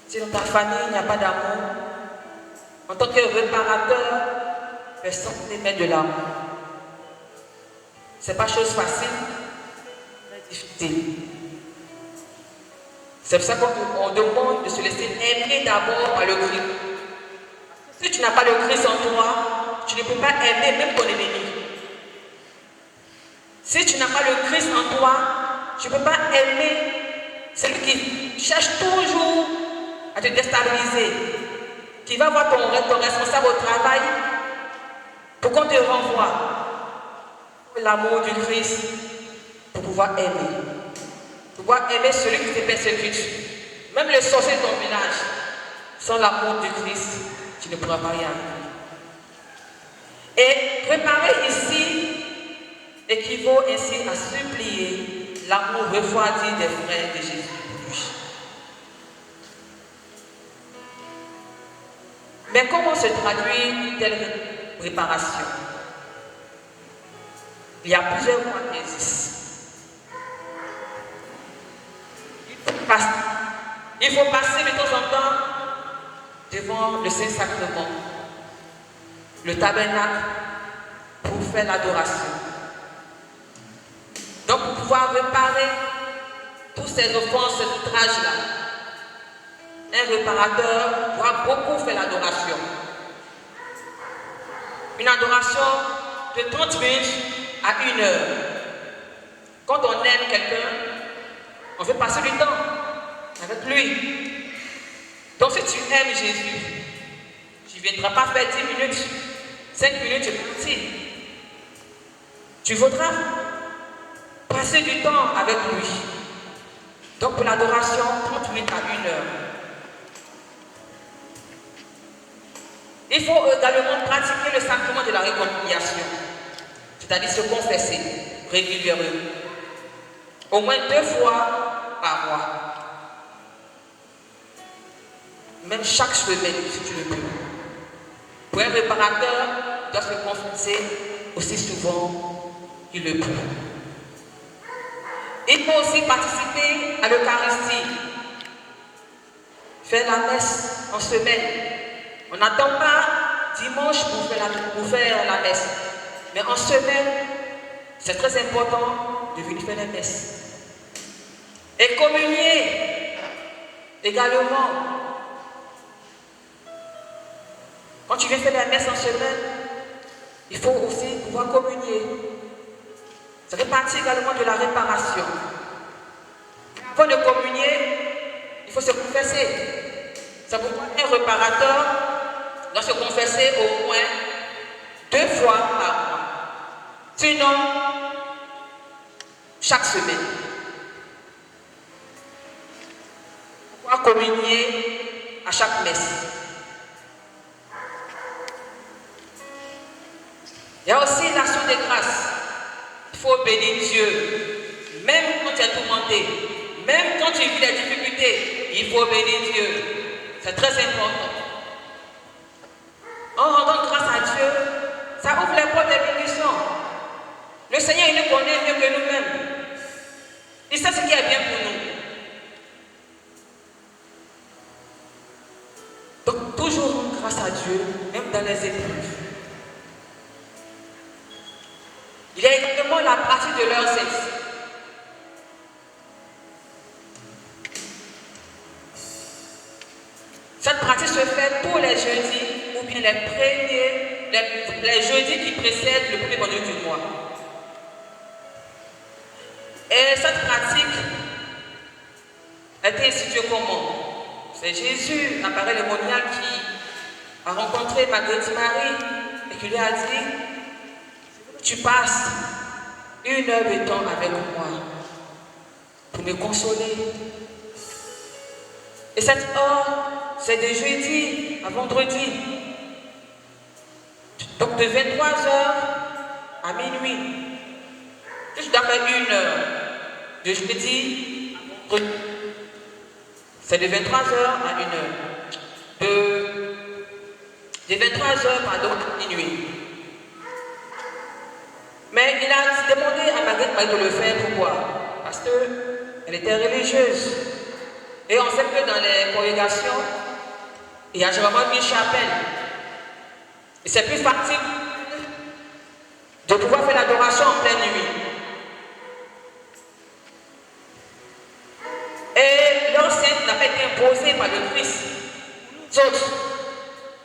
Si dans ta famille, il n'y a pas d'amour, en tant que réparateur, personne ne met de l'amour. Ce n'est pas chose facile, très difficile. C'est pour ça qu'on demande de se laisser aimer d'abord par le Christ. Si tu n'as pas le Christ en toi, tu ne peux pas aimer même ton ennemi. Si tu n'as pas le Christ en toi, tu ne peux pas aimer celui qui cherche toujours à te déstabiliser, qui va voir ton responsable au travail pour qu'on te renvoie. L'amour du Christ pour pouvoir aimer. Pouvoir aimer celui qui te persécute. Même le sorcier de ton village. Sans l'amour du Christ, tu ne pourras pas y arriver. Et préparer ici équivaut ainsi à supplier l'amour refroidi des frères de Jésus pour lui. Mais comment se traduit une telle préparation? Il y a plusieurs voies qui existent. Il faut passer de temps en temps devant le Saint-Sacrement, le tabernacle, pour faire l'adoration. Donc, pour pouvoir réparer toutes ces offenses, ces outrages-là, un réparateur doit beaucoup faire l'adoration. Une adoration de 30 minutes à 1 heure. Quand on aime quelqu'un, on veut passer du temps avec lui. Donc si tu aimes Jésus, tu ne viendras pas faire 10 minutes, 5 minutes, tu es parti. Tu voudras passer du temps avec lui. Donc pour l'adoration, 30 minutes à 1 heure. Il faut également pratiquer le sacrement de la réconciliation, c'est-à-dire se confesser régulièrement, au moins 2 fois par mois, même chaque semaine si tu le peux. Pour un réparateur, il doit se confesser aussi souvent qu'il le peut. Il faut aussi participer à l'Eucharistie, faire la messe en semaine. On n'attend pas dimanche pour faire la messe, mais en semaine, c'est très important de venir faire la messe. Et communier également. Quand tu viens faire la messe en semaine, il faut aussi pouvoir communier. Ça fait partie également de la réparation. Avant de communier, il faut se confesser. Ça pourquoi un réparateur doit se confesser au moins 2 fois par mois. Sinon, chaque semaine. Pourquoi communier à chaque messe? Il y a aussi l'action de grâce. Il faut bénir Dieu. Même quand tu es tourmenté, même quand tu vis des difficultés, il faut bénir Dieu. C'est très important. En rendant grâce à Dieu, ça ouvre les portes des bénédictions. Le Seigneur, il nous connaît mieux que nous-mêmes. Il sait ce qui est bien pour nous. Donc, toujours rendre grâce à Dieu, même dans les épreuves. Il y a également la pratique de leur sexe. Cette pratique se fait tous les jeudis ou bien les jeudis qui précèdent le premier vendredi du mois. Et cette pratique a été instituée comment? C'est Jésus, appareil démoniaque, qui a rencontré Marguerite Marie et qui lui a dit: tu passes 1 heure de temps avec moi pour me consoler. Et cette heure, c'est de jeudi à vendredi. Donc de 23h à minuit. Je dois faire 1 heure de jeudi à vendredi. C'est de 23h à 1h. De 23h à minuit. Mais il a demandé à Marguerite Marie de le faire. Pourquoi? Parce qu'elle était religieuse. Et on sait que dans les congrégations, il y a généralement une chapelle. Et c'est plus facile de pouvoir faire l'adoration en pleine nuit. Et l'enceinte n'a pas été imposée par le Christ. Nous autres,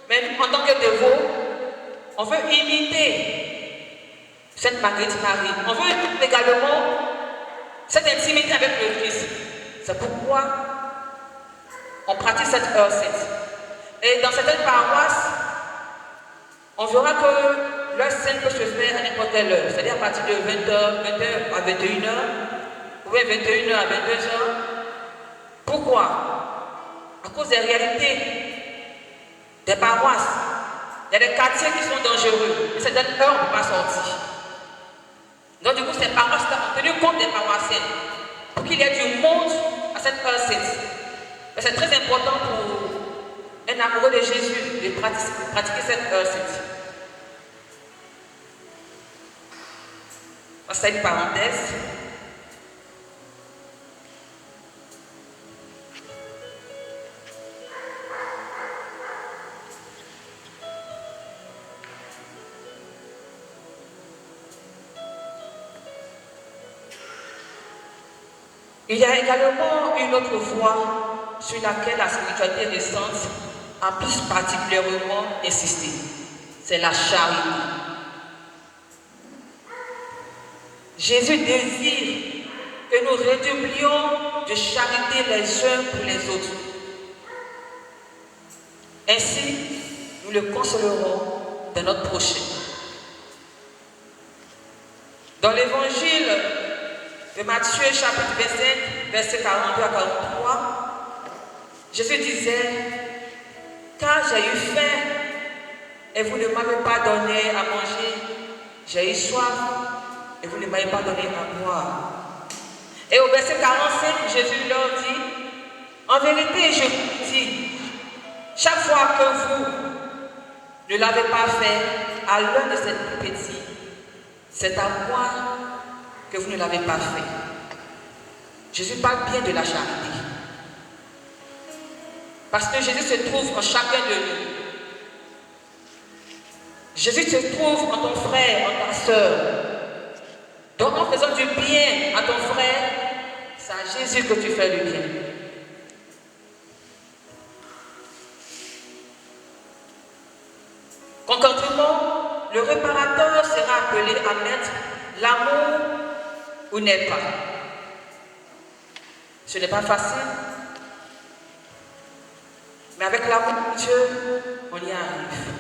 même en tant que dévots, on veut imiter cette Marguerite Marie. On veut également cette intimité avec le Christ. C'est pourquoi on pratique cette heure sainte. Et dans certaines paroisses, on verra que l'heure sainte peut se faire à n'importe quelle heure. C'est-à-dire à partir de 20h à 21h, ou bien 21h à 22h. Pourquoi? À cause des réalités des paroisses. Il y a des quartiers qui sont dangereux. Et c'est dans l'heure on ne peut pas sortir. Donc du coup, ces paroisses ont tenu compte des paroissiens pour qu'il y ait du monde à cette heure sainte. C'est très important pour un amoureux de Jésus de pratiquer cette heure sainte. C'est une parenthèse. Il y a également une autre voie sur laquelle la spiritualité récente a plus particulièrement insisté. C'est la charité. Jésus désire que nous redoublions de charité les uns pour les autres. Ainsi, nous le consolerons de notre prochain. Dans l'évangile de Matthieu, chapitre 25, versets 42 à 43, Jésus disait: car j'ai eu faim et vous ne m'avez pas donné à manger. J'ai eu soif et vous ne m'avez pas donné à boire. Et au verset 45, Jésus leur dit, en vérité, je vous dis, chaque fois que vous ne l'avez pas fait à l'un de ces petits, c'est à moi que vous ne l'avez pas fait. Jésus parle bien de la charité. Parce que Jésus se trouve en chacun de nous. Jésus se trouve en ton frère, en ta soeur. Donc en faisant du bien à ton frère, c'est à Jésus que tu fais le bien. Concrètement, le réparateur sera appelé à mettre l'amour où n'est pas. Ce n'est pas facile, mais avec l'amour de Dieu, on y arrive.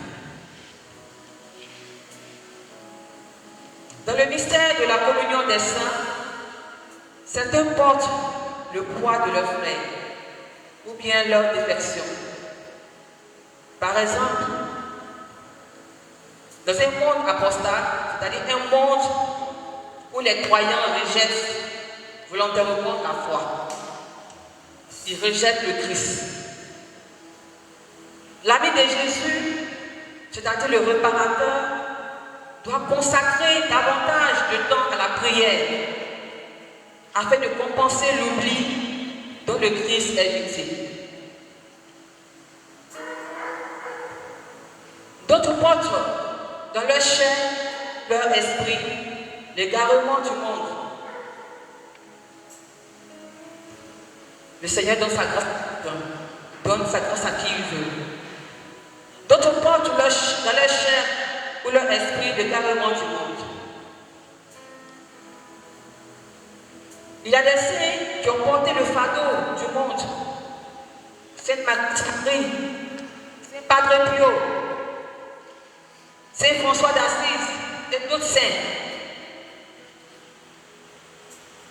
Dans le mystère de la communion des saints, certains portent le poids de leurs frères ou bien leur défection. Par exemple, dans un monde apostat, c'est-à-dire un monde où les croyants rejettent volontairement la foi, ils rejettent le Christ. L'ami de Jésus, c'est-à-dire le réparateur, doit consacrer davantage de temps à la prière afin de compenser l'oubli dont le Christ est victime. D'autres portent dans leur chair, leur esprit, l'égarement du monde. Le Seigneur donne sa grâce à qui il veut. D'autres portent dans leur chair ou leur esprit l'égarement du monde. Il y a des saints qui ont porté le fardeau du monde. Sainte Marie, Saint Padre Pio, Saint François d'Assise et d'autres saints.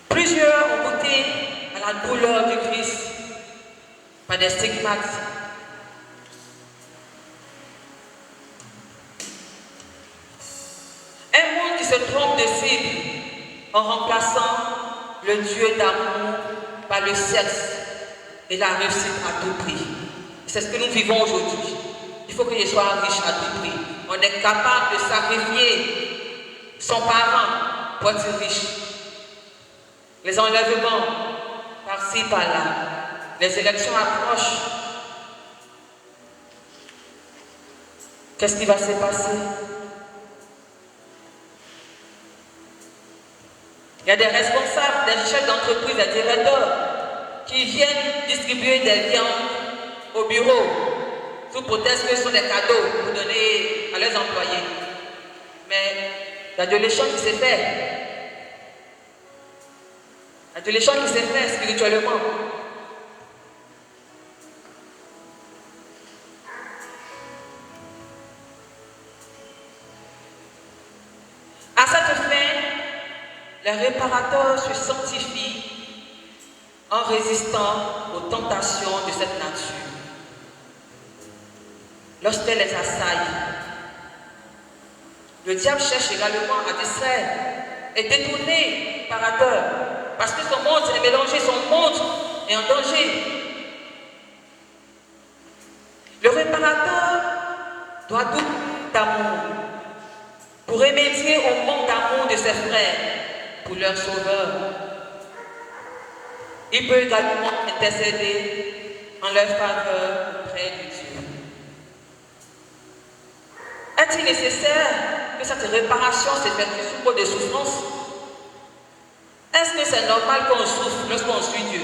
Plusieurs ont goûté à la douleur du Christ par des stigmates. Un monde qui se trompe de cible en remplaçant le Dieu d'amour par le sexe et la réussite à tout prix. C'est ce que nous vivons aujourd'hui. Il faut que je sois riche à tout prix. On est capable de sacrifier son parent pour être riche. Les enlèvements, par-ci, par-là. Les élections approchent. Qu'est-ce qui va se passer? Il y a des responsables, des chefs d'entreprise, des directeurs qui viennent distribuer des viandes au bureau sous prétexte que ce sont des cadeaux pour donner à leurs employés. Mais il y a de l'échange qui s'est fait. Il y a de l'échange qui s'est fait spirituellement. À cette fin, les réparateurs se sanctifient en résistant aux tentations de cette nature. Lorsqu'elles les assaillent, le diable cherche également à distraire et détourner par peur, parce que son monde est mélangé, son monde est en danger. Le réparateur doit doubler d'amour pour remédier au manque d'amour de ses frères pour leur sauveur. Il peut également intercéder en leur faveur auprès de Dieu. Est-il nécessaire que cette réparation s'effectue sous cause de souffrance? Est-ce que c'est normal qu'on souffre lorsqu'on suit Dieu?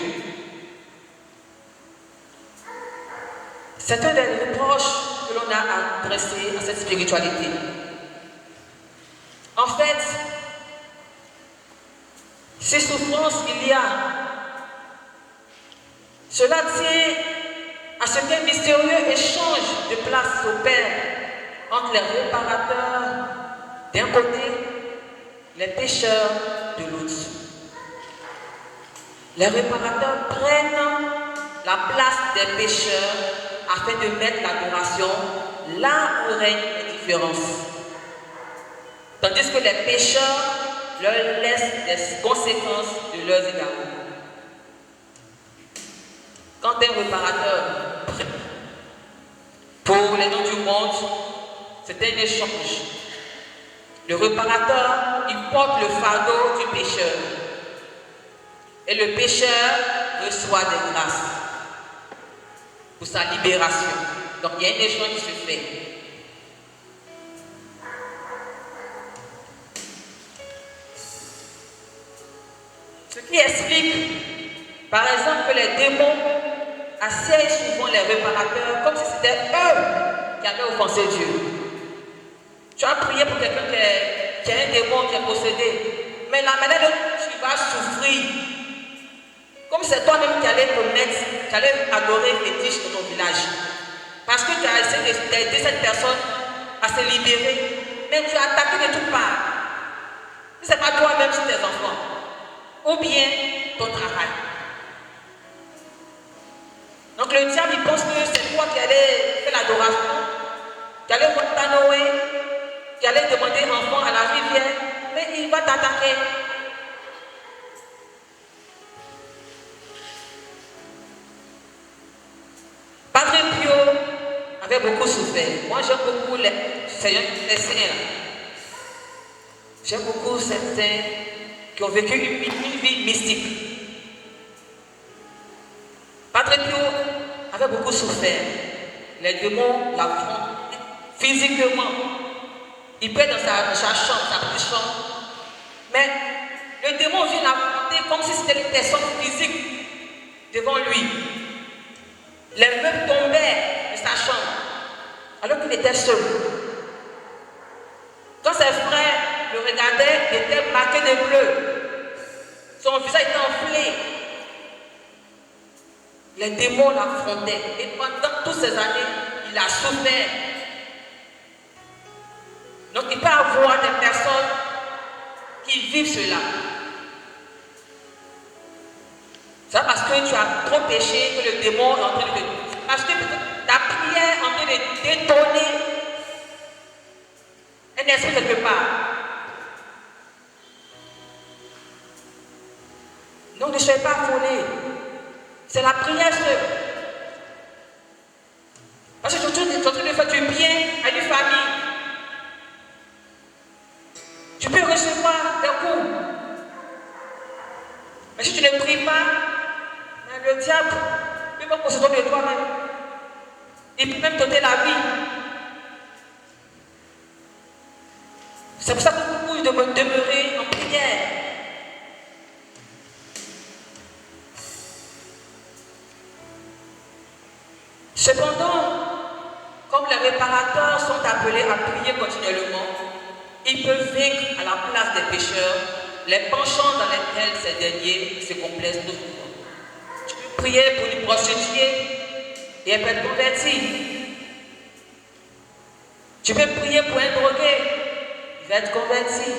C'est un des reproches que l'on a adressé à cette spiritualité. En fait, ces souffrances qu'il y a, cela tient à ce qu'un mystérieux échange de place opère entre les réparateurs d'un côté, les pécheurs de l'autre. Les réparateurs prennent la place des pécheurs afin de mettre l'adoration là où règne différence. Tandis que les pécheurs leur laissent des conséquences de leurs égarements. Quand un réparateur prie pour les noms du monde, c'est un échange. Le réparateur, il porte le fardeau du pécheur. Et le pécheur reçoit des grâces pour sa libération. Donc il y a un échange qui se fait. Ce qui explique, par exemple, que les démons assiègent souvent les réparateurs comme si c'était eux qui avaient offensé Dieu. Tu as prié pour quelqu'un qui a un démon qui est possédé, mais la manière dont tu vas souffrir, comme c'est toi-même qui allais te mettre, qui allais adorer fétiche dans ton village. Parce que tu as essayé d'aider cette personne à se libérer, mais tu as attaqué de toutes parts. Ce n'est pas toi-même sur tes enfants, ou bien ton travail. Donc le diable, il pense que c'est toi qui allais faire l'adoration, qui allais voir ta Noé, qui allait demander enfant à la rivière, mais il va t'attaquer. Padre Pio avait beaucoup souffert. Moi, j'aime beaucoup les saints. J'aime beaucoup ces saints qui ont vécu une vie mystique. Padre Pio avait beaucoup souffert. Les démons l'affrontent physiquement. Il peut être dans sa chambre, sa petite chambre. Mais le démon vient l'affronter comme si c'était une personne physique devant lui. Les meubles tombaient de sa chambre alors qu'il était seul. Quand ses frères le regardaient, il était marqué de bleu. Son visage était enflé. Les démons l'affrontaient. Et pendant toutes ces années, il a souffert. Donc il peut y avoir des personnes qui vivent cela. C'est parce que tu as trop péché que le démon est en train de te... Parce que ta prière est en train de détonner un esprit quelque part. Donc ne soyez pas affolés. C'est la prière seule. Parce que tu es en train de faire du bien à une famille. Tu peux recevoir des coups. Mais si tu ne pries pas, le diable peut pas posséder de toi-même. Il peut même t'ôter la vie. C'est pour ça que beaucoup de me demeurer en prière. Cependant, comme les réparateurs sont appelés à prier continuellement, ils peuvent vaincre à la place des pécheurs les penchants dans lesquels ces derniers se complaisent tout souvent. Tu peux prier pour une prostituée et elle peut être convertie. Tu peux prier pour un drogué, il va être converti.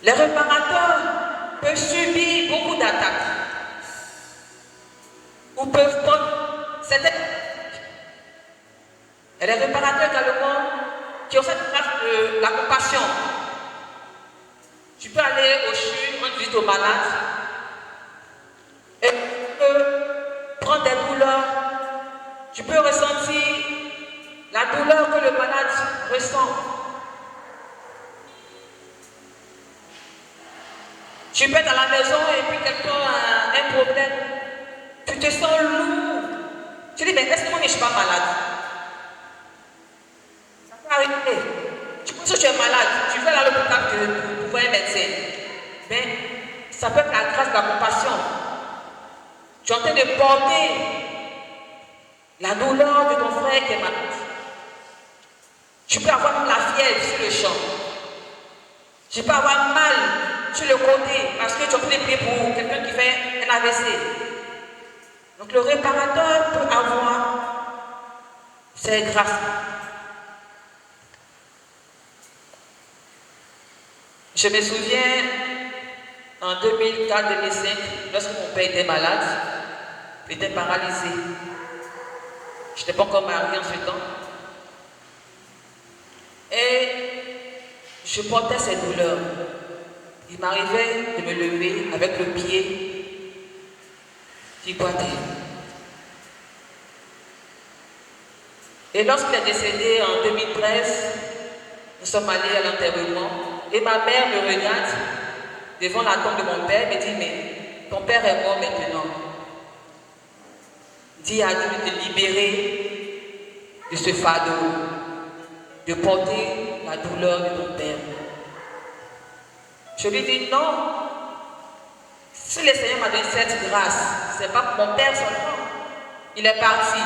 Les réparateurs peuvent subir beaucoup d'attaques ou peuvent prendre certaines. Et les réparateurs également qui ont cette grâce de la compassion. Tu peux aller au CHU, rendre visite aux malades et tu peux prendre des douleurs. Tu peux ressentir la douleur que le malade ressent. Tu peux être à la maison et puis quelqu'un a un problème. Tu te sens lourd. Tu dis, mais est-ce que moi je ne suis pas malade? Ça peut arriver. Tu penses que tu es malade, tu vas à l'hôpital pour voir un médecin. Mais ça peut être la grâce de la compassion. Tu es en train de porter la douleur de ton frère qui est malade. Tu peux avoir la fièvre sur le champ. Tu peux avoir mal sur le côté parce que tu es en train de prier pour quelqu'un qui fait un AVC. Donc le réparateur peut avoir ses grâces. Je me souviens en 2004-2005, lorsque mon père était malade, il était paralysé. Je n'étais pas encore mariée en ce temps. Et je portais ces douleurs. Il m'arrivait de me lever avec le pied qui boitait. Et lorsqu'il est décédé en 2013, nous sommes allés à l'enterrement et ma mère me regarde devant la tombe de mon père et me dit, mais ton père est mort maintenant. Dis à Dieu de te libérer de ce fardeau, de porter la douleur de ton père. Je lui dis non. Si le Seigneur m'a donné cette grâce, ce n'est pas pour mon père seulement. Il est parti.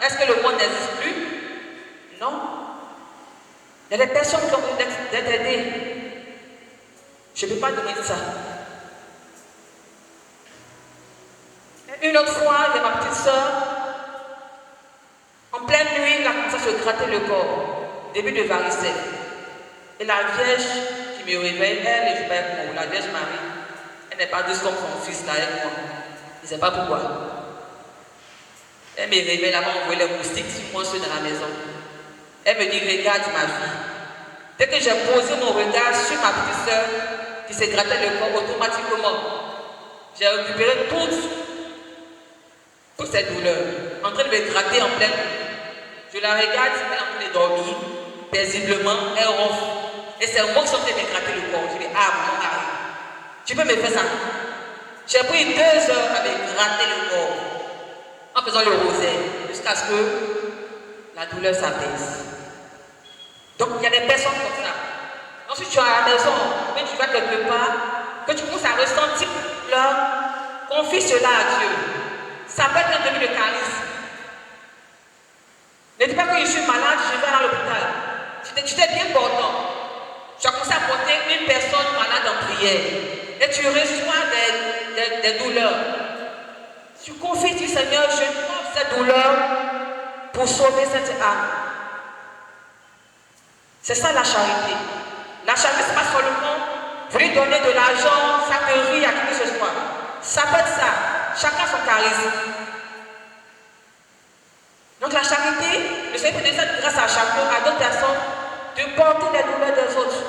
Est-ce que le monde n'existe plus? Non. Il y a des personnes qui ont besoin d'être aidées. Je ne peux pas donner ça. Une autre fois, il y a ma petite soeur. En pleine nuit, elle a commencé à se gratter le corps. Début de varicelle. Et la Vierge qui me réveille, elle est avec moi, la Vierge Marie. Elle n'est pas douce comme son fils là avec moi. Je ne sais pas pourquoi. Elle me réveille là-bas, on voit les moustiques sur moi, ceux dans la maison. Elle me dit, regarde ma fille. Dès que j'ai posé mon regard sur ma petite soeur qui s'est gratté le corps automatiquement, j'ai récupéré toutes ces douleurs, en train de me gratter en pleine nuit. Je la regarde, elle est en train de dormir, paisiblement, elle ronfle. Et c'est moi qui suis en train de me gratter le corps. Je dis, ah, mon mari, tu peux me faire ça? J'ai pris 2 heures à me gratter le corps, en faisant le rosaire, jusqu'à ce que la douleur s'apaise. Donc, il y a des personnes comme ça. Ensuite, tu es à la maison, mais tu vas quelque part, que tu commences à ressentir leur confie cela à Dieu. Ça peut être un début de charisme. Ne dis pas que je suis malade, je vais à l'hôpital. Tu t'es bien portant. Tu as commencé à porter une personne malade en prière. Et tu reçois des douleurs. Tu confies, tu dis, Seigneur, je porte cette douleur pour sauver cette âme. C'est ça la charité. La charité, ce n'est pas seulement vous lui donner de l'argent, ça peut rire à qui que ce soit. Ça peut être ça. Chacun son charisme. Donc la charité, le Seigneur peut donner grâce à chacun, à d'autres personnes, de porter les douleurs des autres.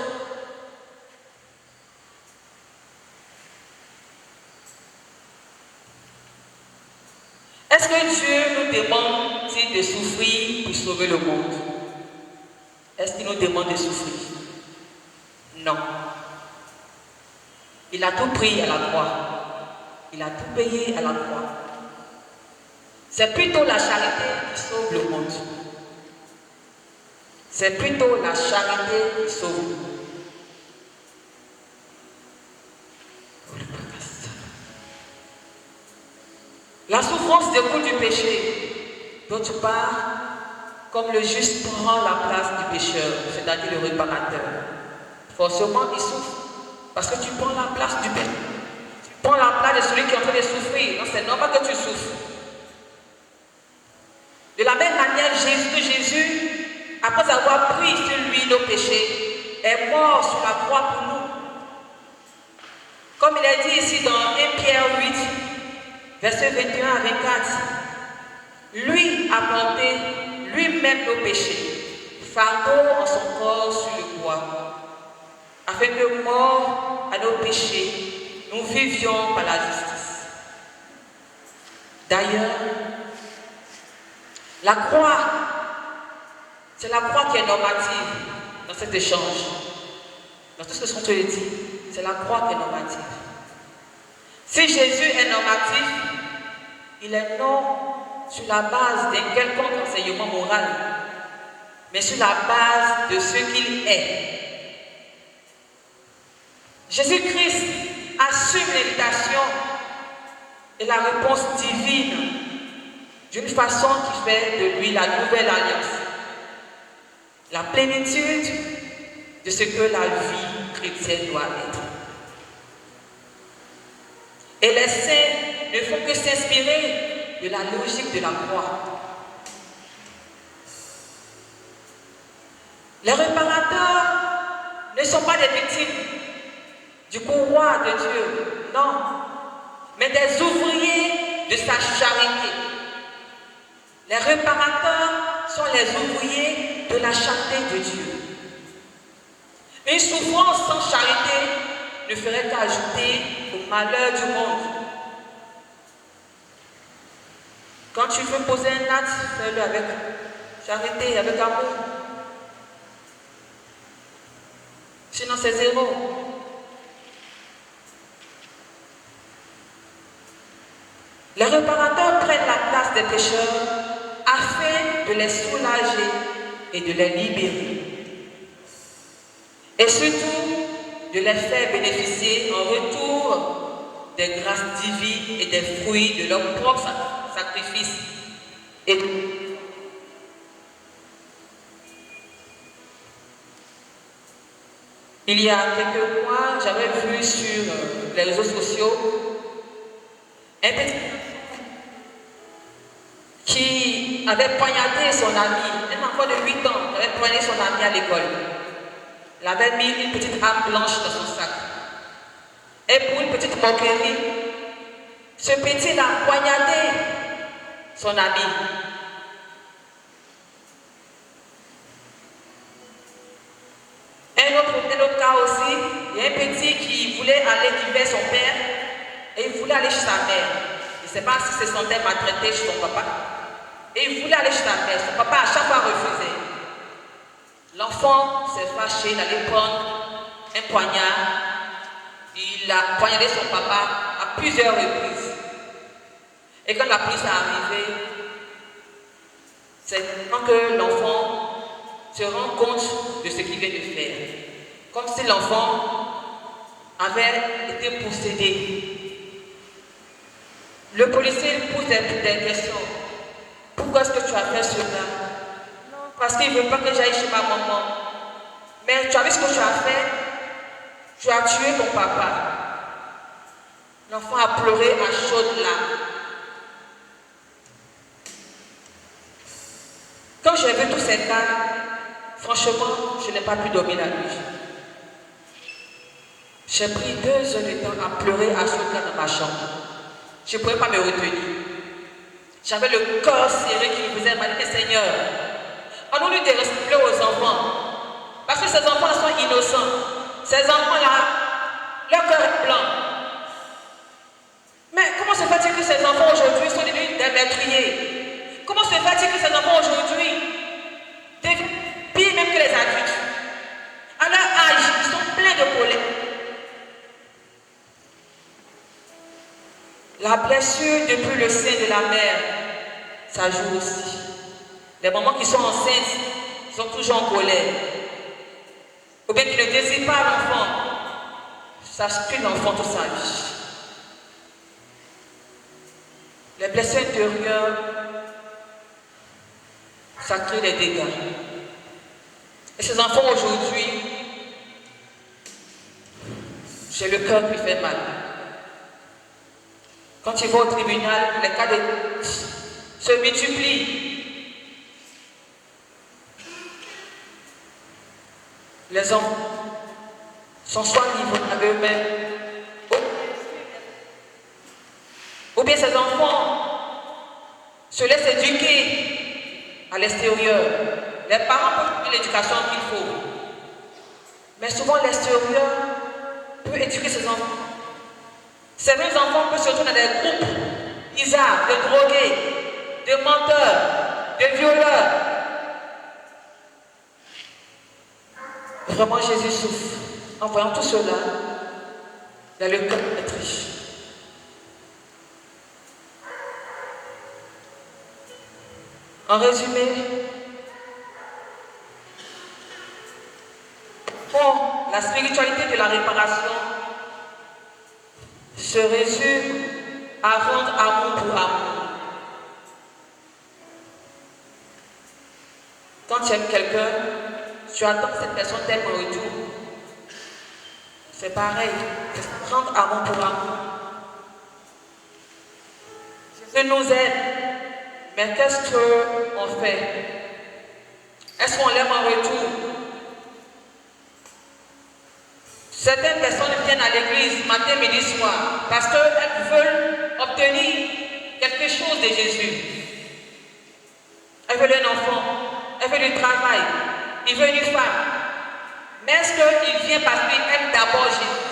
Est-ce que Dieu nous demande-t-il de souffrir pour sauver le monde? Est-ce qu'il nous demande de souffrir? Non. Il a tout pris à la croix. Il a tout payé à la croix. C'est plutôt la charité qui sauve le monde. C'est plutôt la charité qui sauve le monde. La souffrance découle du péché. D'autre part, comme le juste prend la place du pécheur, c'est-à-dire le réparateur, forcément il souffre. Parce que tu prends la place du pécheur. Tu prends la place de celui qui est en train de souffrir. Donc c'est normal que tu souffres. De la même manière, Jésus, après avoir pris sur lui nos péchés, est mort sur la croix pour nous. Comme il est dit ici dans 1 Pierre 8, versets 21 à 24, lui a porté lui-même nos péchés, fardeau en son corps sur le bois, afin que, mort à nos péchés, nous vivions par la justice. D'ailleurs, la croix, c'est la croix qui est normative dans cet échange. Dans tout ce que son Dieu dit, c'est la croix qui est normative. Si Jésus est normatif, il est non sur la base d'un quelconque enseignement moral, mais sur la base de ce qu'il est. Jésus-Christ assume l'invitation et la réponse divine d'une façon qui fait de lui la nouvelle alliance, la plénitude de ce que la vie chrétienne doit être. Et les saints ne font que s'inspirer de la logique de la croix. Les réparateurs ne sont pas des victimes du pouvoir de Dieu, non, mais des ouvriers de sa charité. Les réparateurs sont les ouvriers de la charité de Dieu. Une souffrance sans charité ne ferait qu'ajouter au malheur du monde. Quand tu veux poser un acte, fais-le avec charité, avec amour. Sinon, c'est zéro. Les réparateurs prennent la place des pécheurs afin de les soulager et de les libérer. Et surtout, de les faire bénéficier en retour des grâces divines et des fruits de leur propre sacrifice. Il y a quelques mois, j'avais vu sur les réseaux sociaux un petit qui avait poignardé son ami, un enfant de 8 ans, qui avait poignardé son ami à l'école. Il avait mis une petite arme blanche dans son sac. Et pour une petite moquerie, ce petit a poignardé son ami. Un autre cas aussi, il y a un petit qui voulait aller vers son père et il voulait aller chez sa mère. Il ne sait pas si se sentait maltraité chez son papa. Et il voulait aller chez sa mère. Son papa à chaque fois refusé. L'enfant s'est fâché d'aller prendre un poignard. Il a poignardé son papa à plusieurs reprises. Et quand la police est arrivée, c'est quand que l'enfant se rend compte de ce qu'il vient de faire. Comme si l'enfant avait été possédé. Le policier pose des questions. Pourquoi est-ce que tu as fait cela? Non, parce qu'il ne veut pas que j'aille chez ma maman. Mais tu as vu ce que tu as fait? Tu as tué ton papa. L'enfant a pleuré à chaudes larmes. Quand j'ai vu tous ces cas, franchement, je n'ai pas pu dormir la nuit. J'ai pris 2 heures de temps à pleurer à chaudes larmes dans ma chambre. Je ne pouvais pas me retenir. J'avais le corps serré qui me faisait mal. Mais Seigneur, on nous dit de ressembler aux enfants. Parce que ces enfants sont innocents. Ces enfants-là, leur cœur est blanc. Mais comment se fait-il que ces enfants aujourd'hui sont devenus des meurtriers? Comment se fait-il que ces enfants aujourd'hui deviennent pires même que les adultes? À leur âge, ils sont pleins de colère. La blessure depuis le sein de la mère, ça joue aussi. Les mamans qui sont enceintes sont toujours en colère. Ou bien qui ne désirent pas l'enfant, ça suit l'enfant toute sa vie. Les blessures intérieures, ça crée des dégâts. Et ces enfants aujourd'hui, j'ai le cœur qui fait mal. Quand ils vont au tribunal, les cas se multiplient. Les enfants sont soit livrés à eux-mêmes, ou bien ces enfants se laissent éduquer à l'extérieur. Les parents peuvent donner l'éducation qu'il faut. Mais souvent l'extérieur peut éduquer ces enfants. Ces mêmes enfants peuvent se retrouver dans des groupes bizarres, de drogués, de menteurs, de violeurs. Vraiment, Jésus souffre. En voyant tout cela, il a le cœur triste. En résumé, la spiritualité de la réparation se résume à rendre amour pour amour. Quand tu aimes quelqu'un, tu attends que cette personne t'aime en retour. C'est pareil, c'est rendre amour pour amour. Jésus nous aime, mais qu'est-ce qu'on fait? Est-ce qu'on l'aime en retour? Certaines personnes viennent à l'église matin, midi, soir parce qu'elles veulent obtenir quelque chose de Jésus. veulent un enfant, elles veulent du travail, ils veulent une femme. Mais est-ce qu'il vient parce qu'il aime d'abord Jésus?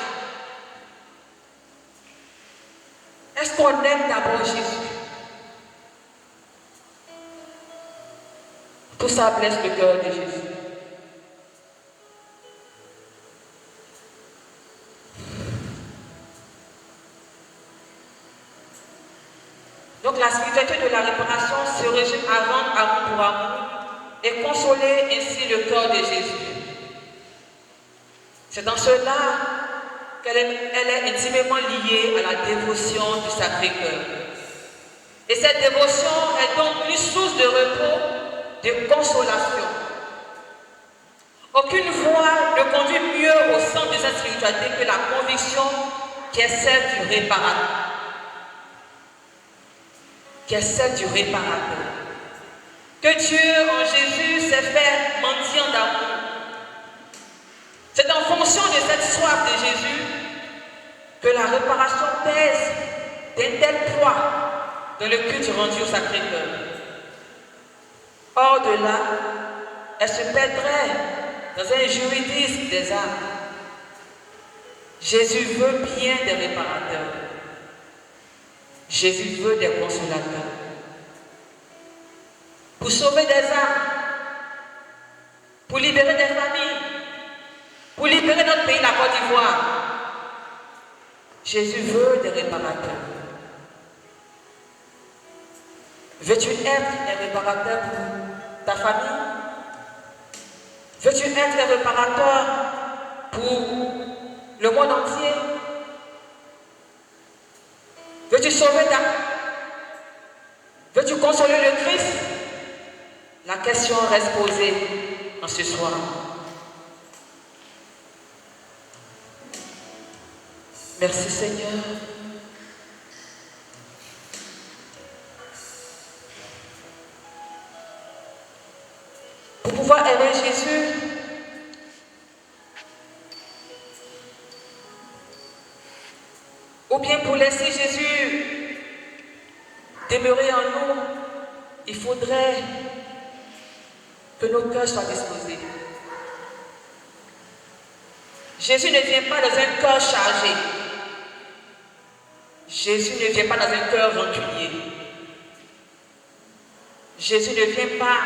Est-ce qu'on aime d'abord Jésus? Tout ça blesse le cœur de Jésus. Donc la spiritualité de la réparation se résume à rendre amour pour amour et consoler ainsi le cœur de Jésus. C'est dans cela qu'elle est intimement liée à la dévotion du Sacré-Cœur. Et cette dévotion est donc une source de repos, de consolation. Aucune voie ne conduit mieux au centre de cette spiritualité que la conviction qui est celle du réparateur. Que Dieu en Jésus s'est fait mendiant d'amour. C'est en fonction de cette soif de Jésus que la réparation pèse d'un tel poids dans le culte rendu au Sacré-Cœur. Hors de là, elle se perdrait dans un juridisme des âmes. Jésus veut bien des réparateurs. Jésus veut des consolateurs. Pour sauver des âmes, pour libérer des familles, pour libérer notre pays, la Côte d'Ivoire. Jésus veut des réparateurs. Veux-tu être un réparateur pour ta famille? Veux-tu être un réparateur pour le monde entier? Veux-tu sauver Veux-tu consoler le Christ? La question reste posée en ce soir. Merci Seigneur. Pour pouvoir aimer Jésus, ou bien pour laisser Jésus demeurer en nous, il faudrait que nos cœurs soient disposés. Jésus ne vient pas dans un cœur chargé. Jésus ne vient pas dans un cœur rancunier. Jésus ne vient pas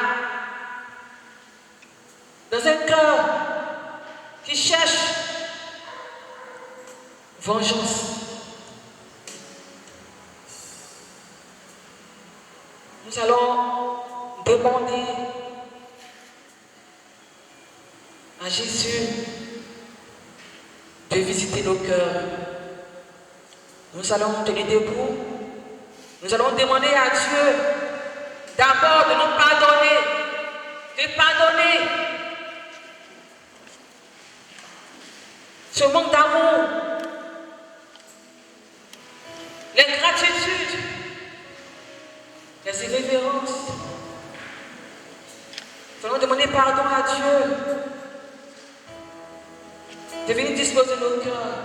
dans un cœur qui cherche vengeance. Nous allons demander à Jésus de visiter nos cœurs. Nous allons nous tenir debout. Nous allons demander à Dieu d'abord de nous pardonner, de pardonner ce manque d'amour, l'ingratitude, les irrévérences. Nous allons demander pardon à Dieu de venir disposer nos cœurs.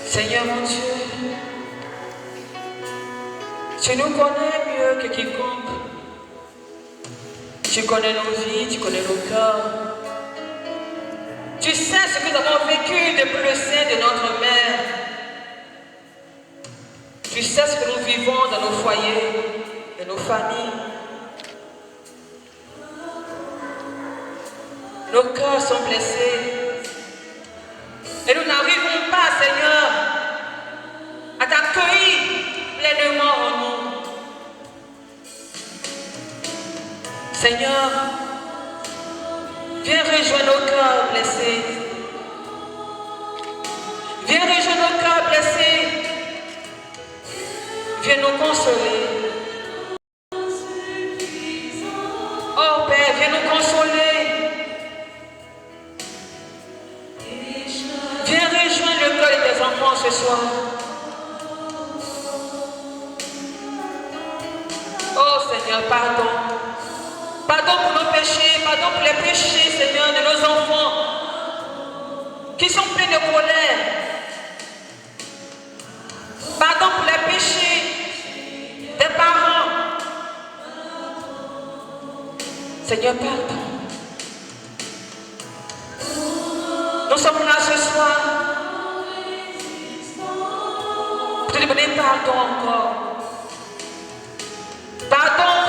Seigneur mon Dieu, tu nous connais mieux que quiconque. Tu connais nos vies, tu connais nos cœurs. Tu sais ce que nous avons vécu depuis le sein de notre mère. Tu sais ce que nous vivons dans nos foyers, dans nos familles. Nos cœurs sont blessés. Et nous n'arrivons pas, Seigneur, à t'accueillir pleinement en nous. Seigneur, viens rejoindre nos cœurs blessés. Viens rejoindre nos cœurs blessés. Viens nous consoler. Oh Père, viens nous consoler. Viens rejoindre le cœur de tes enfants ce soir. Oh Seigneur, pardon. Pardon pour nos péchés, pardon pour les péchés, Seigneur, de nos enfants qui sont pleins de colère. Seigneur, pardon. Nous sommes là ce soir pour te demander pardon encore. Pardon